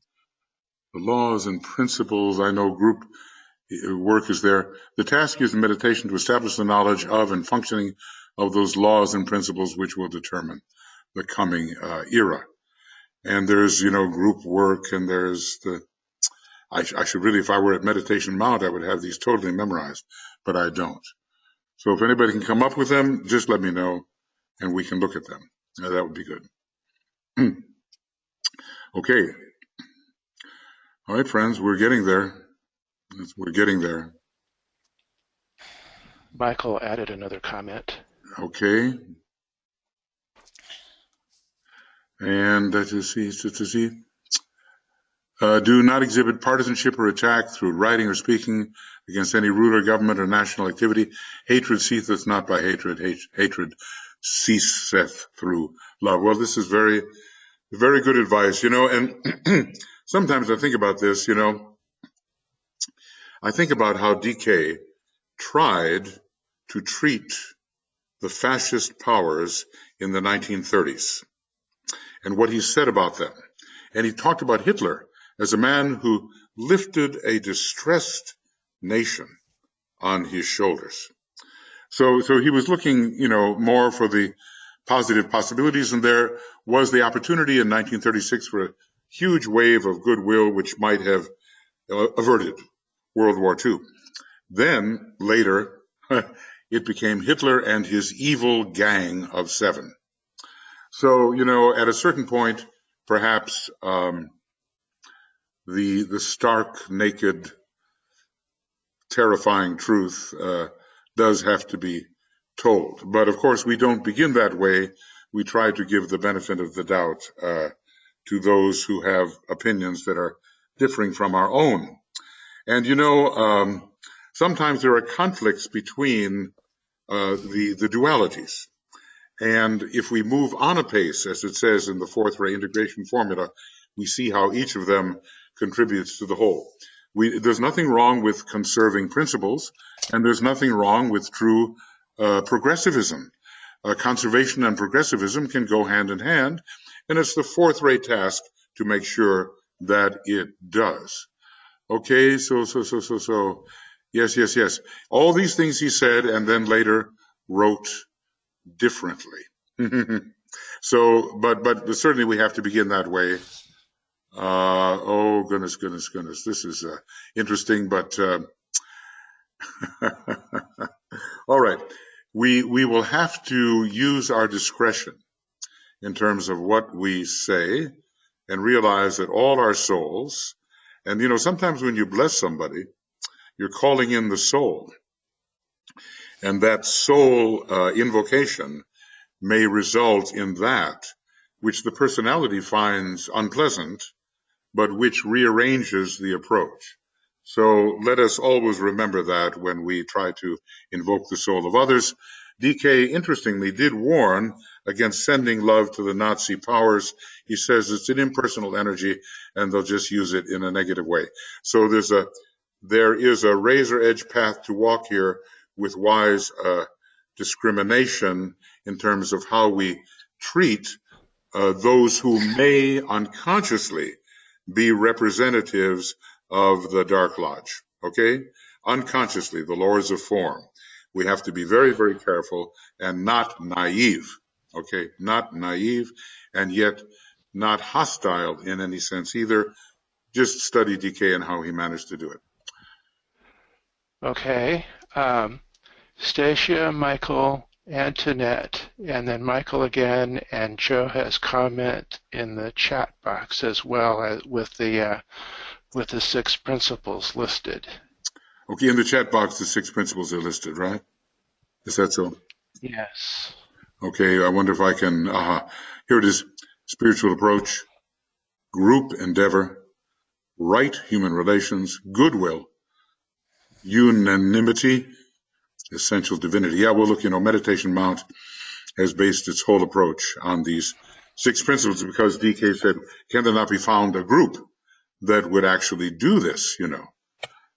The laws and principles, I know group work is there. The task is in meditation to establish the knowledge of and functioning of those laws and principles which will determine the coming era. And there's, group work, and there's I should really, if I were at Meditation Mount, I would have these totally memorized, but I don't. So if anybody can come up with them, just let me know, and we can look at them. That would be good. Okay. All right, friends, we're getting there. We're getting there. Michael added another comment. Okay. And to see. Do not exhibit partisanship or attack through writing or speaking against any ruler, government, or national activity. Hatred ceaseth not by hatred. Hatred ceaseth through love. Well, this is very, very good advice, and sometimes I think about this, I think about how DK tried to treat the fascist powers in the 1930s and what he said about them. And he talked about Hitler as a man who lifted a distressed nation on his shoulders. So he was looking, more for the positive possibilities, and there was the opportunity in 1936 for a huge wave of goodwill which might have averted World War II. Then, later, it became Hitler and his evil gang of 7. So, at a certain point, perhaps the stark, naked, terrifying truth does have to be told. But of course, we don't begin that way. We try to give the benefit of the doubt to those who have opinions that are differing from our own. And sometimes there are conflicts between the dualities. And if we move on a pace, as it says in the 4th ray integration formula, we see how each of them contributes to the whole. There's nothing wrong with conserving principles, and there's nothing wrong with true progressivism. Conservation and progressivism can go hand in hand, and it's the 4th ray task to make sure that it does. Okay, so, yes. All these things he said, and then later wrote differently. So, but certainly we have to begin that way. Oh, goodness. This is interesting, but all right. We will have to use our discretion in terms of what we say and realize that all our souls, and sometimes when you bless somebody, you're calling in the soul. And that soul invocation may result in that which the personality finds unpleasant, but which rearranges the approach. So let us always remember that when we try to invoke the soul of others. DK, interestingly, did warn against sending love to the Nazi powers. He says it's an impersonal energy, and they'll just use it in a negative way. So there is a razor edge path to walk here with wise discrimination in terms of how we treat those who may unconsciously be representatives of the Dark Lodge, okay? Unconsciously, the lords of form. We have to be very, very careful and not naive, okay? Not naive, and yet not hostile in any sense either. Just study DK and how he managed to do it. Okay. Stacia, Michael, Antoinette, and then Michael again, and Joe has comment in the chat box as well as with the 6 principles listed. Okay, in the chat box, the 6 principles are listed, right? Is that so? Yes. Okay, I wonder if I can, here it is, spiritual approach. group endeavor, right human relations, goodwill, unanimity, essential divinity. Yeah, well, look, Meditation Mount has based its whole approach on these 6 principles because DK said, can there not be found a group that would actually do this,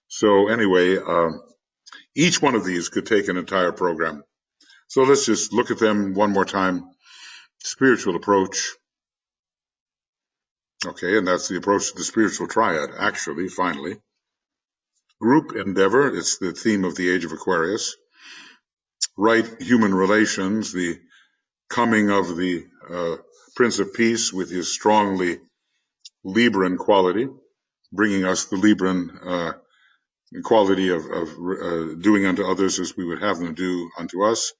So anyway, each one of these could take an entire program. So let's just look at them one more time. Spiritual approach. Okay, and that's the approach to the spiritual triad, actually, finally. Group endeavor, it's the theme of the Age of Aquarius. Right human relations, the coming of the Prince of Peace with his strongly Libran quality, bringing us the Libran quality of doing unto others as we would have them do unto us.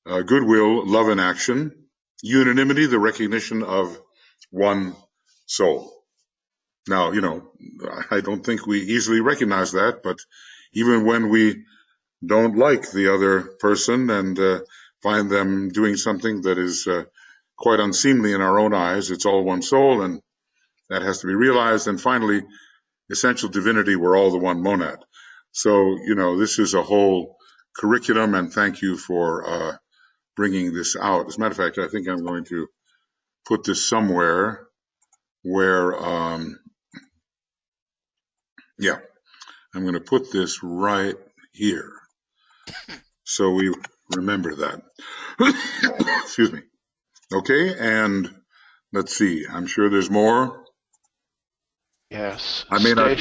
Goodwill, love in action. Unanimity, the recognition of one soul. Now, I don't think we easily recognize that, but even when we don't like the other person and find them doing something that is quite unseemly in our own eyes, it's all one soul, and that has to be realized. And finally, essential divinity, we're all the one monad. So, this is a whole curriculum, and thank you for bringing this out. As a matter of fact, I think I'm going to put this somewhere where, I'm going to put this right here so we remember that. Excuse me. Okay, and let's see. I'm sure there's more. Yes. I may not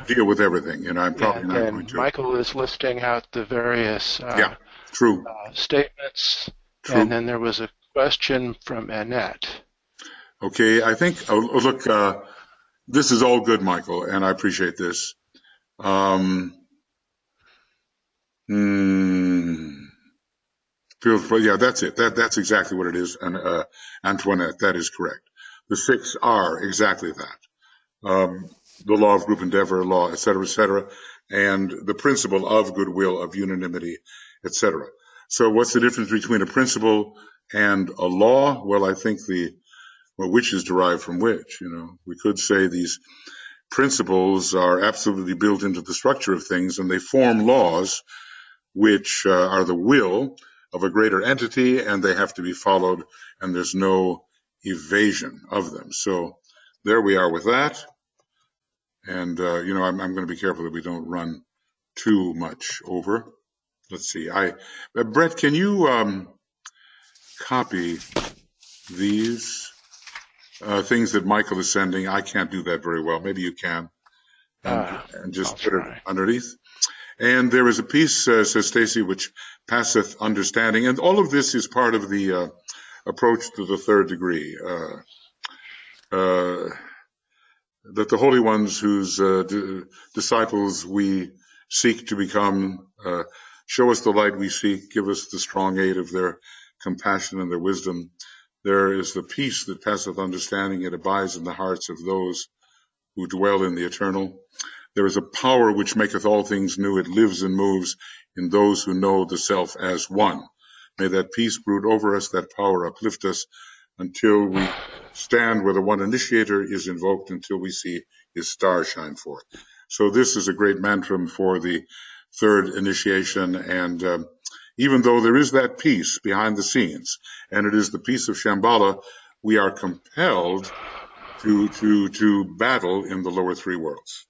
deal with everything, I'm probably not going to. Michael is listing out the various true. Statements, True. And then there was a question from Annette. Okay, I think, look, this is all good, Michael, and I appreciate this. Yeah, that's it. That's exactly what it is, and Antoinette, that is correct. The 6 are exactly that. The law of group endeavor, law, et cetera, and the principle of goodwill, of unanimity, et cetera. So what's the difference between a principle and a law? Well, I think which is derived from which, We could say these principles are absolutely built into the structure of things, and they form laws which are the will of a greater entity, and they have to be followed, and there's no evasion of them. So there we are with that. And, I'm going to be careful that we don't run too much over. Let's see. Brett, can you copy these things that Michael is sending? I can't do that very well. Maybe you can. And just put it underneath. And there is a piece, says Stacy, which passeth understanding. And all of this is part of the approach to the 3rd degree. That the holy ones whose disciples we seek to become show us the light we seek, give us the strong aid of their compassion and their wisdom. There is the peace that passeth understanding. It abides in the hearts of those who dwell in the eternal. There is a power which maketh all things new. It lives and moves in those who know the self as one. May that peace brood over us, that power uplift us until we stand where the one initiator is invoked, until we see his star shine forth. So this is a great mantra for the 3rd initiation. And even though there is that peace behind the scenes, and it is the peace of Shambhala, we are compelled to battle in the lower 3 worlds.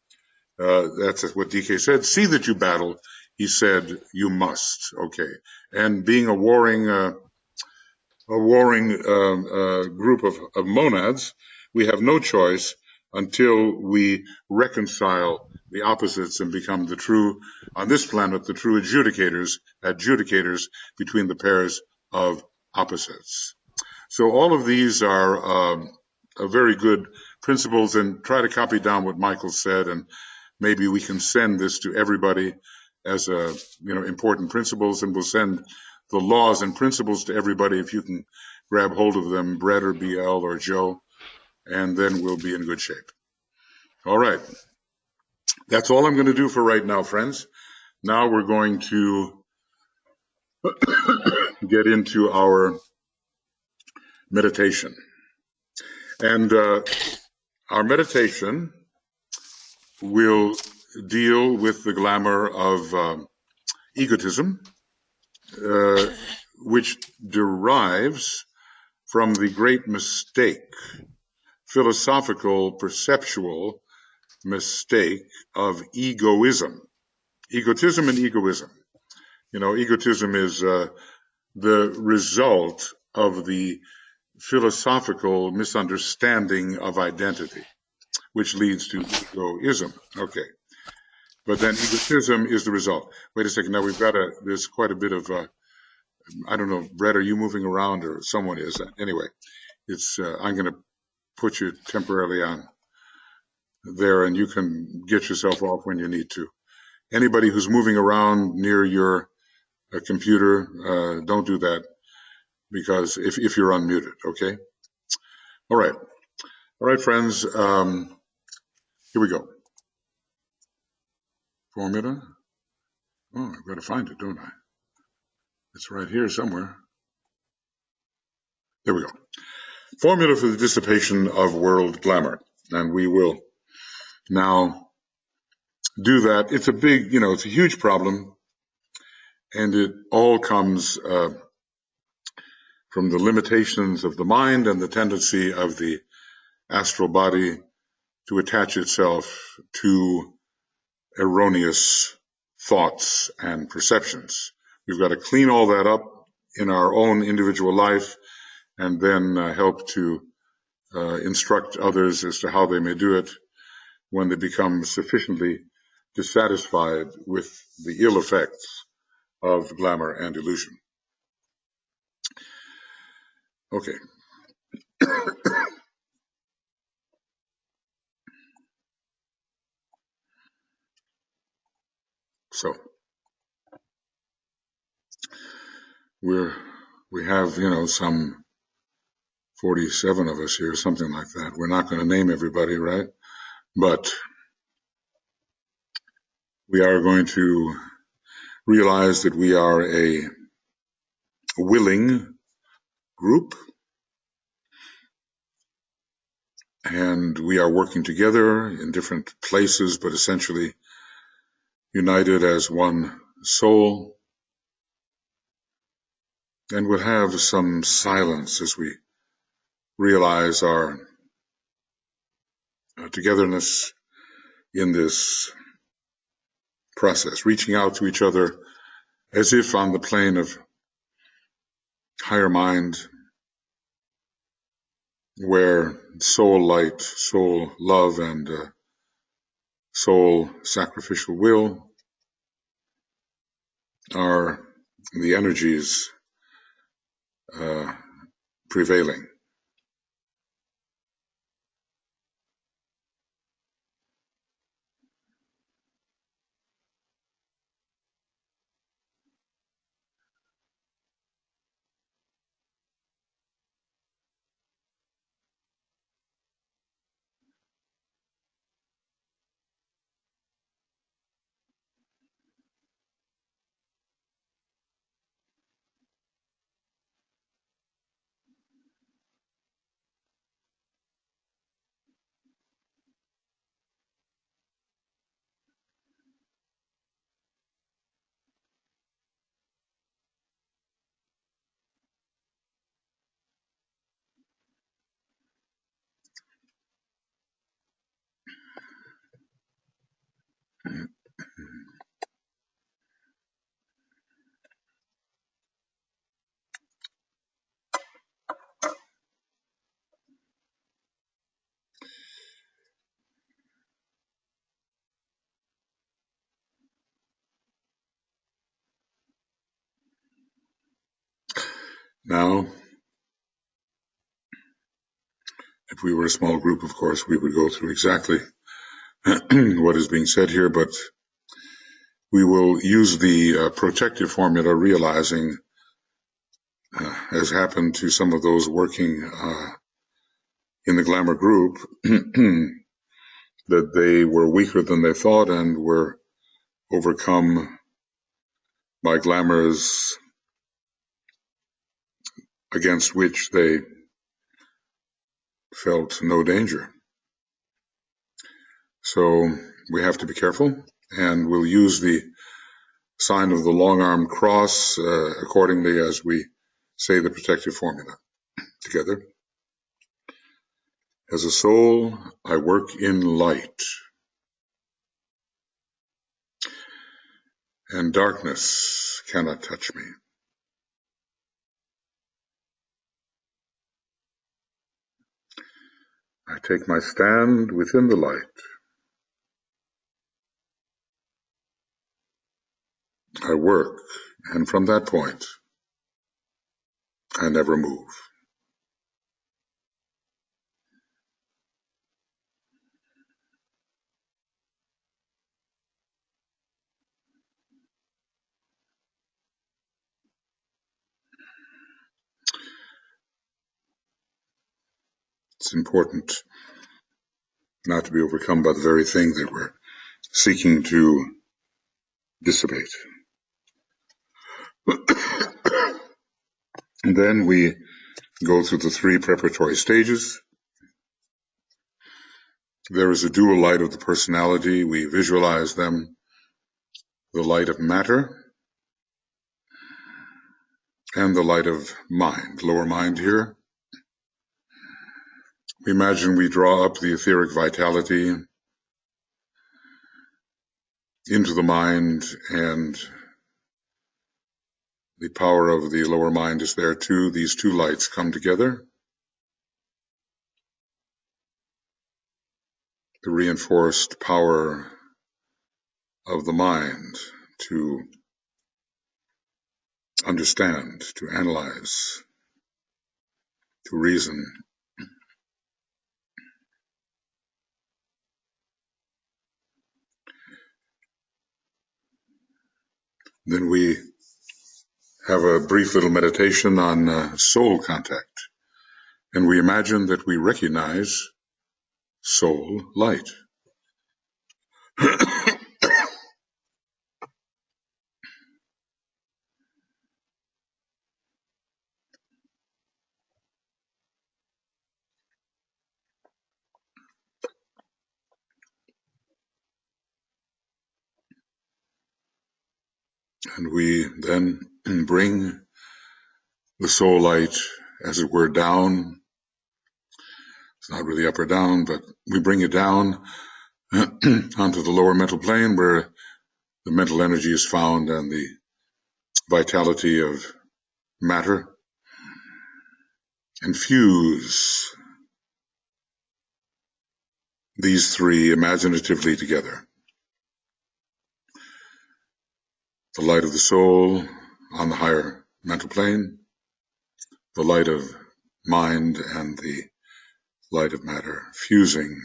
That's what DK said. See that you battle. He said you must. Okay, and being a warring group of monads, we have no choice until we reconcile the opposites and become the true, on this planet, the true adjudicators between the pairs of opposites. So all of these are very good principles, and try to copy down what Michael said, and maybe we can send this to everybody as important principles, and we'll send the laws and principles to everybody if you can grab hold of them, Brett or BL or Joe, and then we'll be in good shape. All right. That's all I'm going to do for right now, friends. Now we're going to get into our meditation. And our meditation will deal with the glamour of egotism, which derives from the great mistake, philosophical, perceptual mistake of egoism. Egotism and egoism. You know, egotism is the result of the philosophical misunderstanding of identity, which leads to egoism. Okay. But then egotism is the result. Wait a second. Now there's quite a bit of, I don't know, Brett, are you moving around or someone is? Anyway, I'm going to put you temporarily on there and you can get yourself off when you need to. Anybody who's moving around near your computer, don't do that because if you're unmuted, okay? All right, friends, here we go. Formula. Oh, I've got to find it, don't I? It's right here somewhere. There we go. Formula for the dissipation of world glamour. And we will now do that. It's a big, it's a huge problem. And it all comes from the limitations of the mind and the tendency of the astral body to attach itself to erroneous thoughts and perceptions. We've got to clean all that up in our own individual life and then help to instruct others as to how they may do it when they become sufficiently dissatisfied with the ill effects of glamour and illusion. Okay. So we have, some 47 of us here, something like that. We're not going to name everybody, right? But we are going to realize that we are a willing group and we are working together in different places, but essentially united as one soul. And we'll have some silence as we realize our togetherness in this process, reaching out to each other as if on the plane of higher mind, where soul light, soul love, and soul sacrificial will are the energies prevailing. Now, if we were a small group, of course, we would go through exactly what is being said here, but we will use the protective formula, realizing, as happened to some of those working in the glamour group, that they were weaker than they thought and were overcome by glamours against which they felt no danger. So we have to be careful, and we'll use the sign of the long-armed cross accordingly as we say the protective formula together. As a soul, I work in light, and darkness cannot touch me. I take my stand within the light. I work, and from that point, I never move. It's important not to be overcome by the very thing that we're seeking to dissipate. And then we go through the 3 preparatory stages. There is a dual light of the personality. We visualize them, the light of matter and the light of mind, lower mind here. We imagine we draw up the etheric vitality into the mind, and the power of the lower mind is there too. These 2 lights come together. The reinforced power of the mind to understand, to analyze, to reason. Then we have a brief little meditation on soul contact, and we imagine that we recognize soul light. And we then bring the soul light, as it were, down. It's not really up or down, but we bring it down onto the lower mental plane where the mental energy is found and the vitality of matter, and fuse these 3 imaginatively together. The light of the soul on the higher mental plane, the light of mind and the light of matter, fusing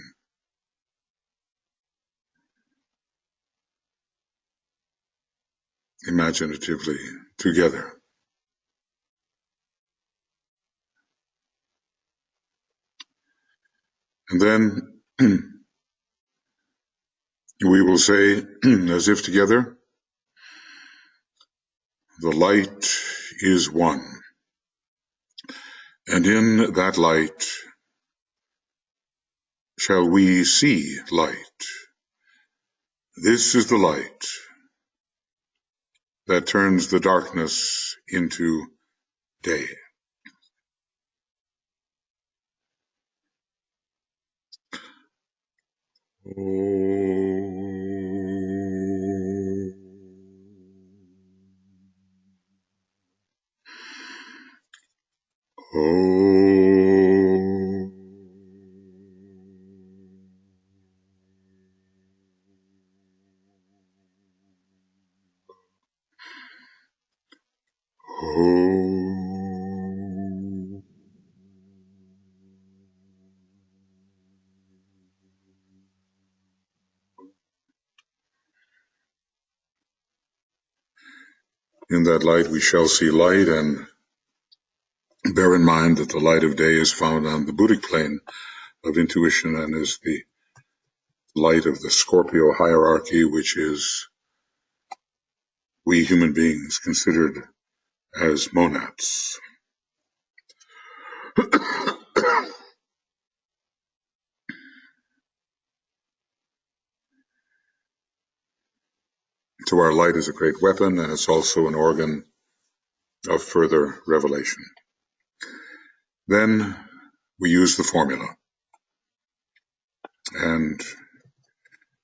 imaginatively together. And then we will say, as if together, the light is one. And in that light shall we see light. This is the light that turns the darkness into day. In that light we shall see light, and bear in mind that the light of day is found on the Buddhic plane of intuition and is the light of the Scorpio hierarchy, which is we human beings considered as monads. So our light is a great weapon, and it's also an organ of further revelation. Then we use the formula. And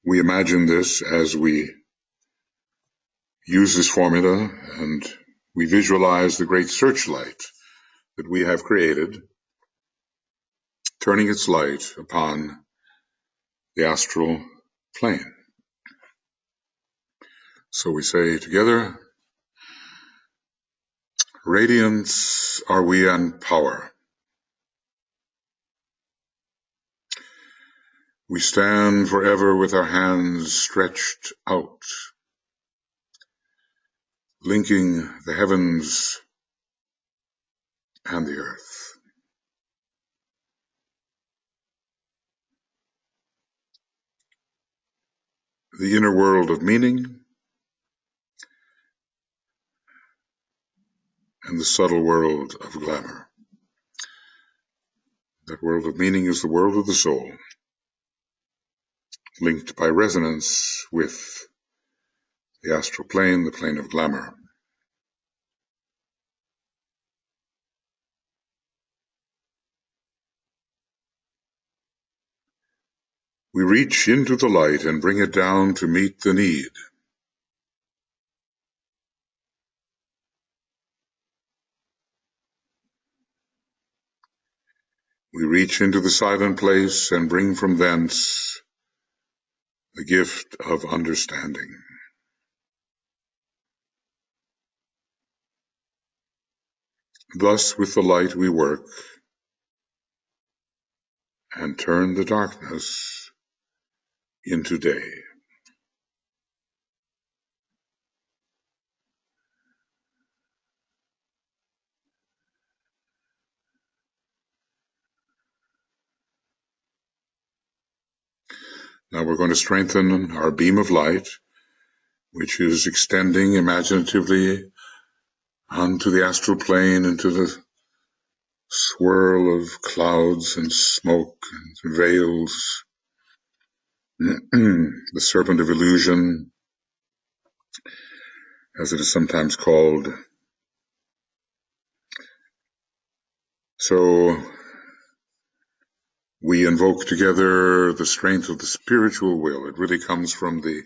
we imagine this as we use this formula, and we visualize the great searchlight that we have created, turning its light upon the astral plane. So we say together, radiance are we and power. We stand forever with our hands stretched out, linking the heavens and the earth. The inner world of meaning and the subtle world of glamour. That world of meaning is the world of the soul, linked by resonance with the astral plane, the plane of glamour. We reach into the light and bring it down to meet the need. We reach into the silent place and bring from thence the gift of understanding. Thus with the light we work and turn the darkness into day. Now we're going to strengthen our beam of light, which is extending imaginatively onto the astral plane, into the swirl of clouds and smoke and veils, the serpent of illusion, as it is sometimes called. So we invoke together the strength of the spiritual will. It really comes from the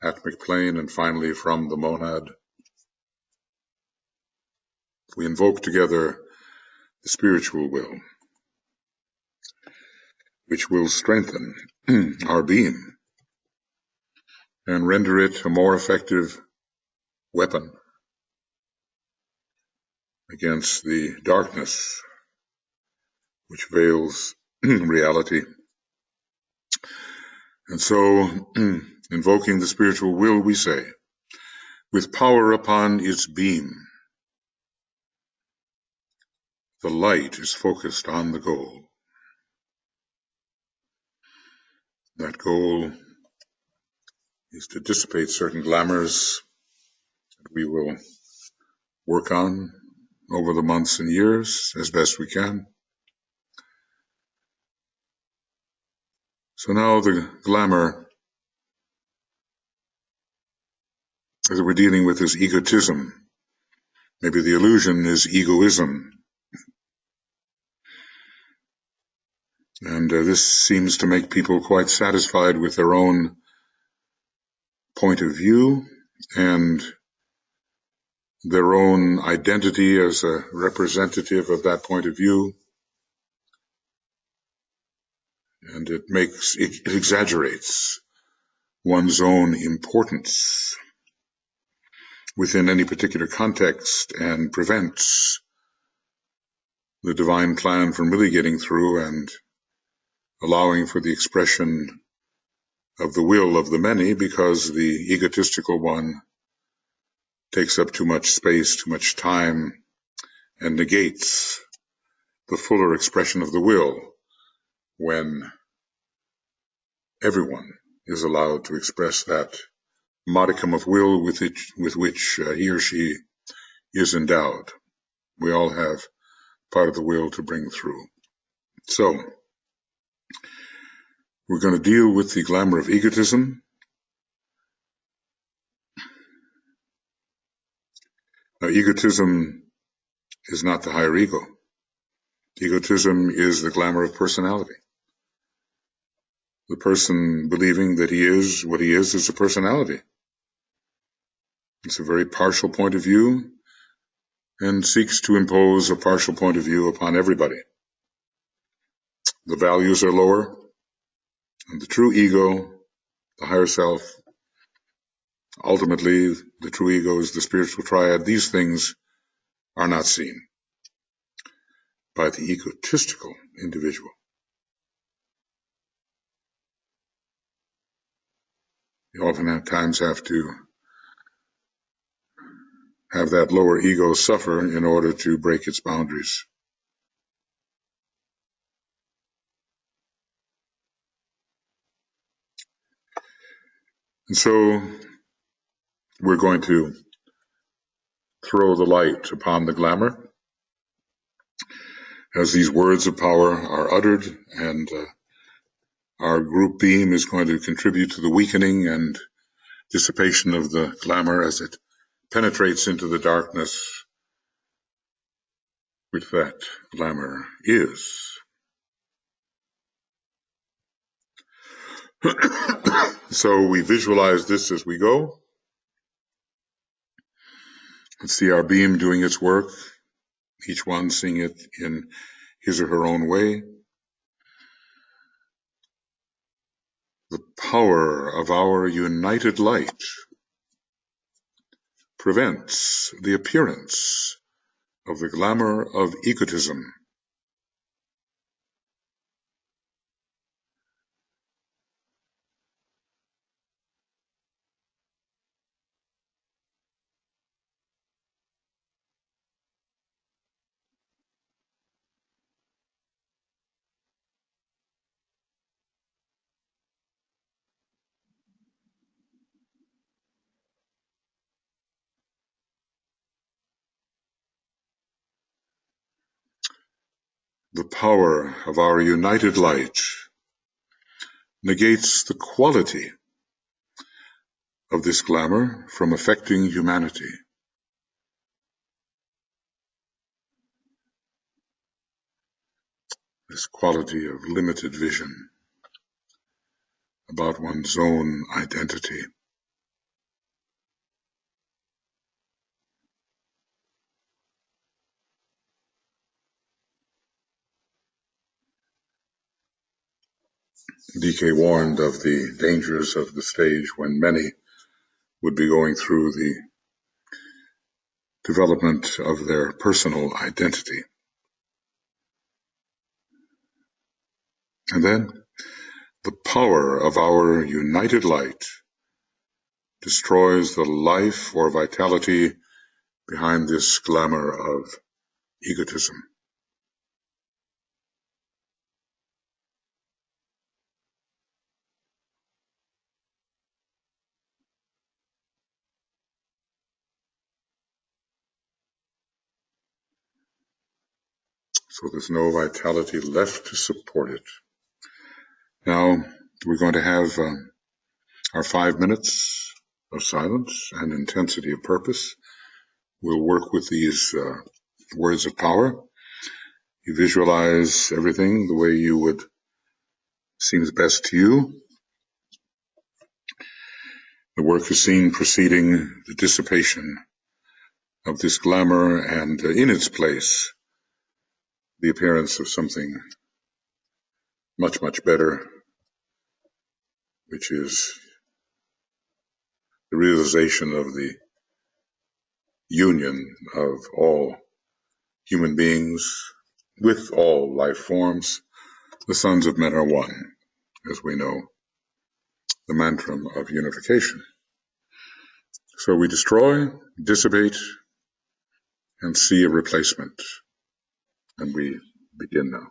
atmic plane and finally from the monad. We invoke together the spiritual will, which will strengthen our being and render it a more effective weapon against the darkness which veils reality. And so, invoking the spiritual will, we say, with power upon its beam, the light is focused on the goal. That goal is to dissipate certain glamours that we will work on over the months and years as best we can. So now the glamour that we're dealing with is egotism. Maybe the illusion is egoism. And this seems to make people quite satisfied with their own point of view and their own identity as a representative of that point of view. And it exaggerates one's own importance within any particular context and prevents the divine plan from really getting through and allowing for the expression of the will of the many, because the egotistical one takes up too much space, too much time, and negates the fuller expression of the will when everyone is allowed to express that modicum of will with which he or she is endowed. We all have part of the will to bring through. So, we're going to deal with the glamour of egotism, Egotism is not the higher ego. Egotism is the glamour of personality. The person believing that he is what he is a personality. It's a very partial point of view and seeks to impose a partial point of view upon everybody. The values are lower, and the true ego, the higher self, ultimately the true ego is the spiritual triad. These things are not seen by the egotistical individual. You oftentimes have to have that lower ego suffer in order to break its boundaries. And so we're going to throw the light upon the glamour as these words of power are uttered, and our group beam is going to contribute to the weakening and dissipation of the glamour as it penetrates into the darkness which that glamour is. So we visualize this as we go. Let's see our beam doing its work, each one seeing it in his or her own way. The power of our united light prevents the appearance of the glamour of egotism. The power of our united light negates the quality of this glamour from affecting humanity. This quality of limited vision about one's own identity. DK warned of the dangers of the stage when many would be going through the development of their personal identity. And then the power of our united light destroys the life or vitality behind this glamour of egotism. So there's no vitality left to support it. Now we're going to have our 5 minutes of silence and intensity of purpose. We'll work with these words of power. You visualize everything the way you would seems best to you. The work is seen preceding the dissipation of this glamour, and in its place, the appearance of something much, much better, which is the realization of the union of all human beings with all life forms. The sons of men are one, as we know, the mantra of unification. So we destroy, dissipate, and see a replacement. And we begin now.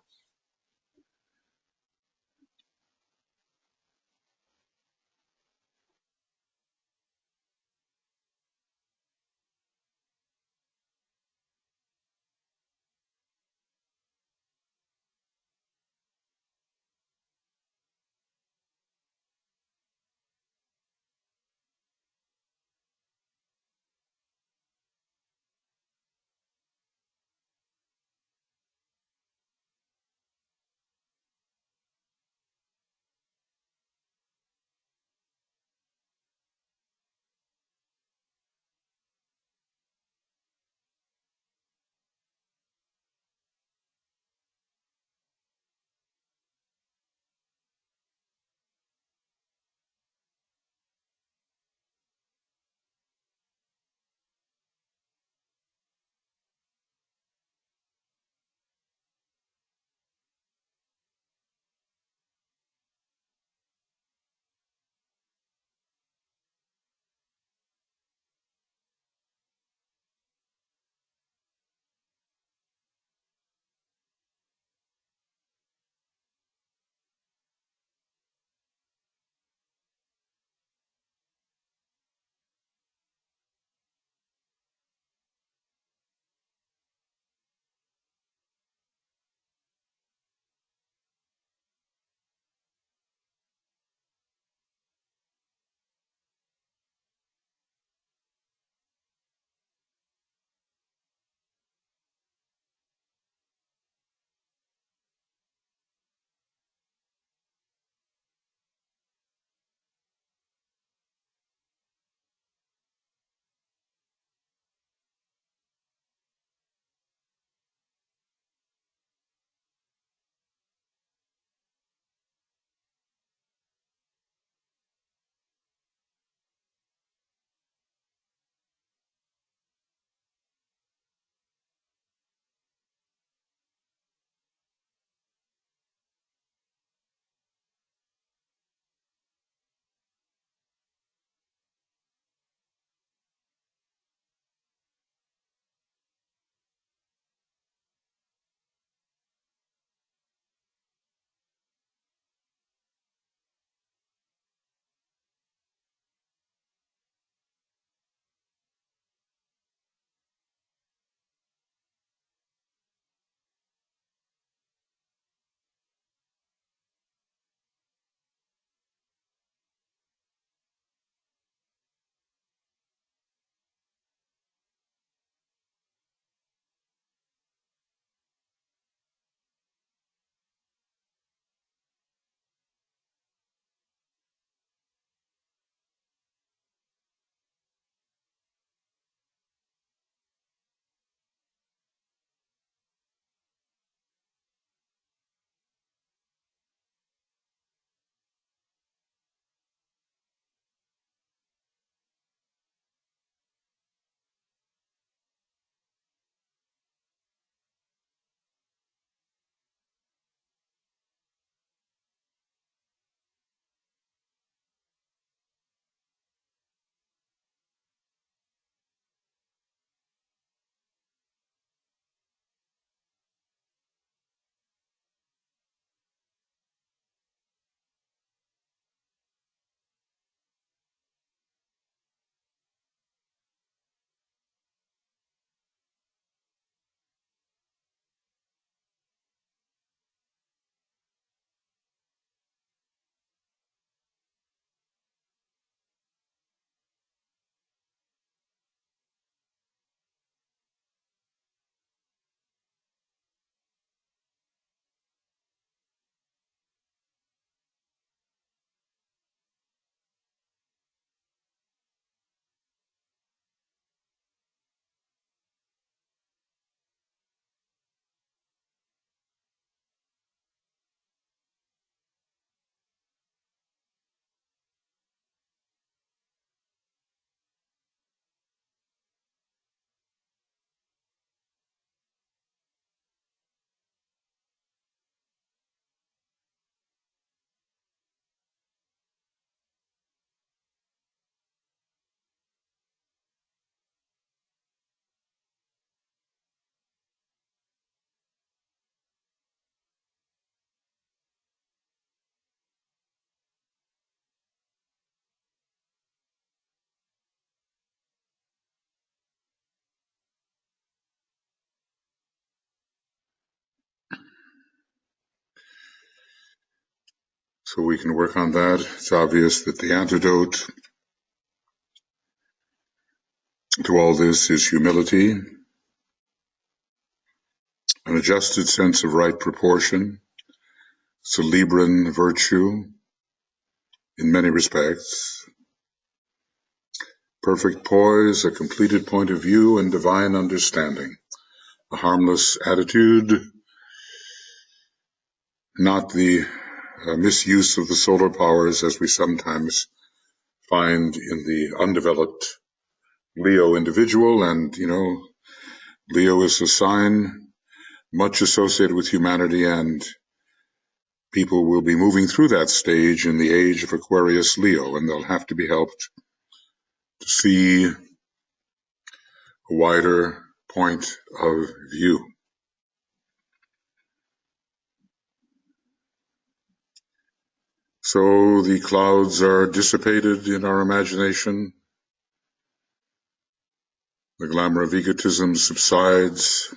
So we can work on that. It's obvious that the antidote to all this is humility, an adjusted sense of right proportion. It's a Libran virtue in many respects. Perfect poise, a completed point of view, and divine understanding. A harmless attitude, not the misuse of the solar powers as we sometimes find in the undeveloped Leo individual. And, Leo is a sign much associated with humanity, and people will be moving through that stage in the age of Aquarius Leo, and they'll have to be helped to see a wider point of view. So the clouds are dissipated in our imagination. The glamour of egotism subsides.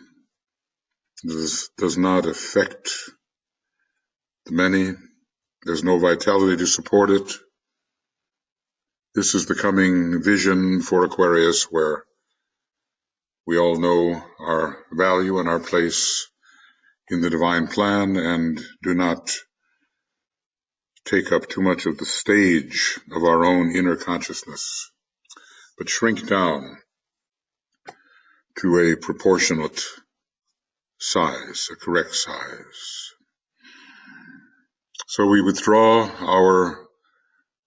This does not affect the many. There's no vitality to support it. This is the coming vision for Aquarius, where we all know our value and our place in the divine plan and do not take up too much of the stage of our own inner consciousness, but shrink down to a proportionate size, a correct size. So we withdraw our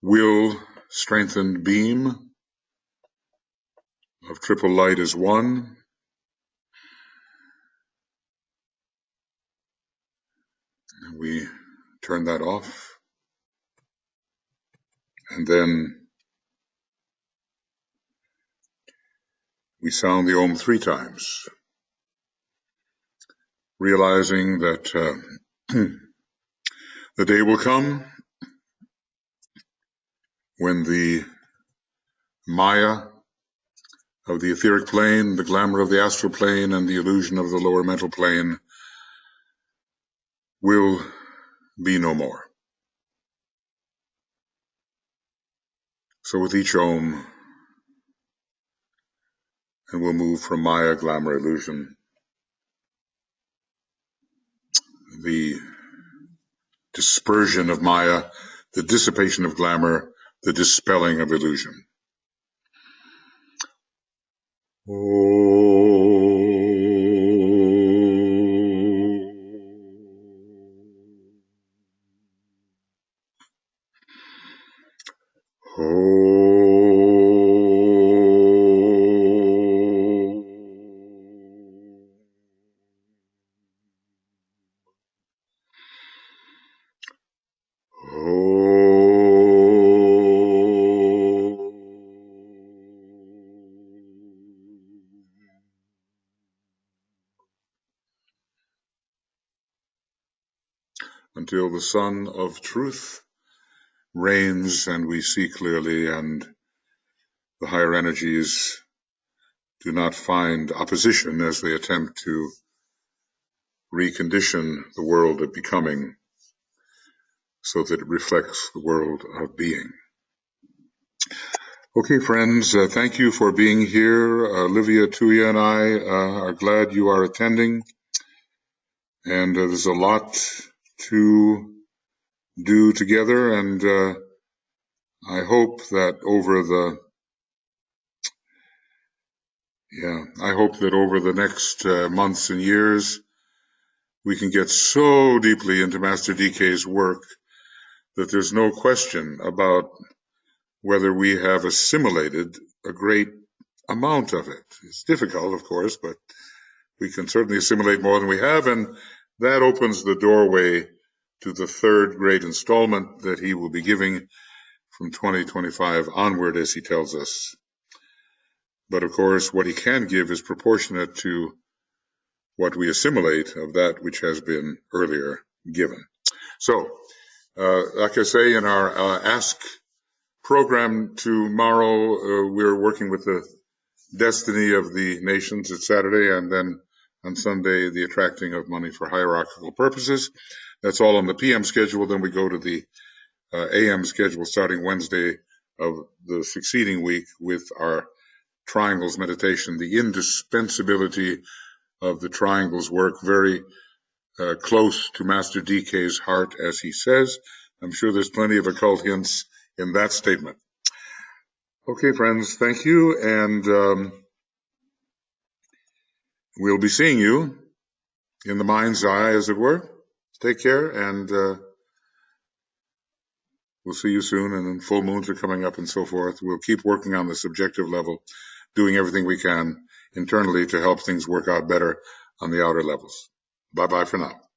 will-strengthened beam of triple light as one. And we turn that off. And then we sound the Om 3 times, realizing that the day will come when the Maya of the etheric plane, the glamour of the astral plane, and the illusion of the lower mental plane will be no more. So with each Om, and we'll move from Maya, glamour, illusion, the dispersion of Maya, the dissipation of glamour, the dispelling of illusion. Until the sun of truth reigns and we see clearly, and the higher energies do not find opposition as they attempt to recondition the world of becoming so that it reflects the world of being. Okay, friends, thank you for being here. Olivia, Tuija, and I are glad you are attending. And there's a lot to do together, and I hope that over the next months and years, we can get so deeply into Master DK's work that there's no question about whether we have assimilated a great amount of it. It's difficult, of course, but we can certainly assimilate more than we have, and that opens the doorway to the third great installment that he will be giving from 2025 onward, as he tells us. But of course, what he can give is proportionate to what we assimilate of that which has been earlier given. So, like I say, in our Ask program tomorrow, we're working with the destiny of the nations. It's Saturday, and then on Sunday, the attracting of money for hierarchical purposes. That's all on the PM schedule. Then we go to the AM schedule starting Wednesday of the succeeding week with our triangles meditation. The indispensability of the triangles work, very close to Master DK's heart, as he says. I'm sure there's plenty of occult hints in that statement. Okay, friends, thank you, and we'll be seeing you in the mind's eye, as it were. Take care, and we'll see you soon, and then full moons are coming up and so forth. We'll keep working on the subjective level, doing everything we can internally to help things work out better on the outer levels. Bye-bye for now.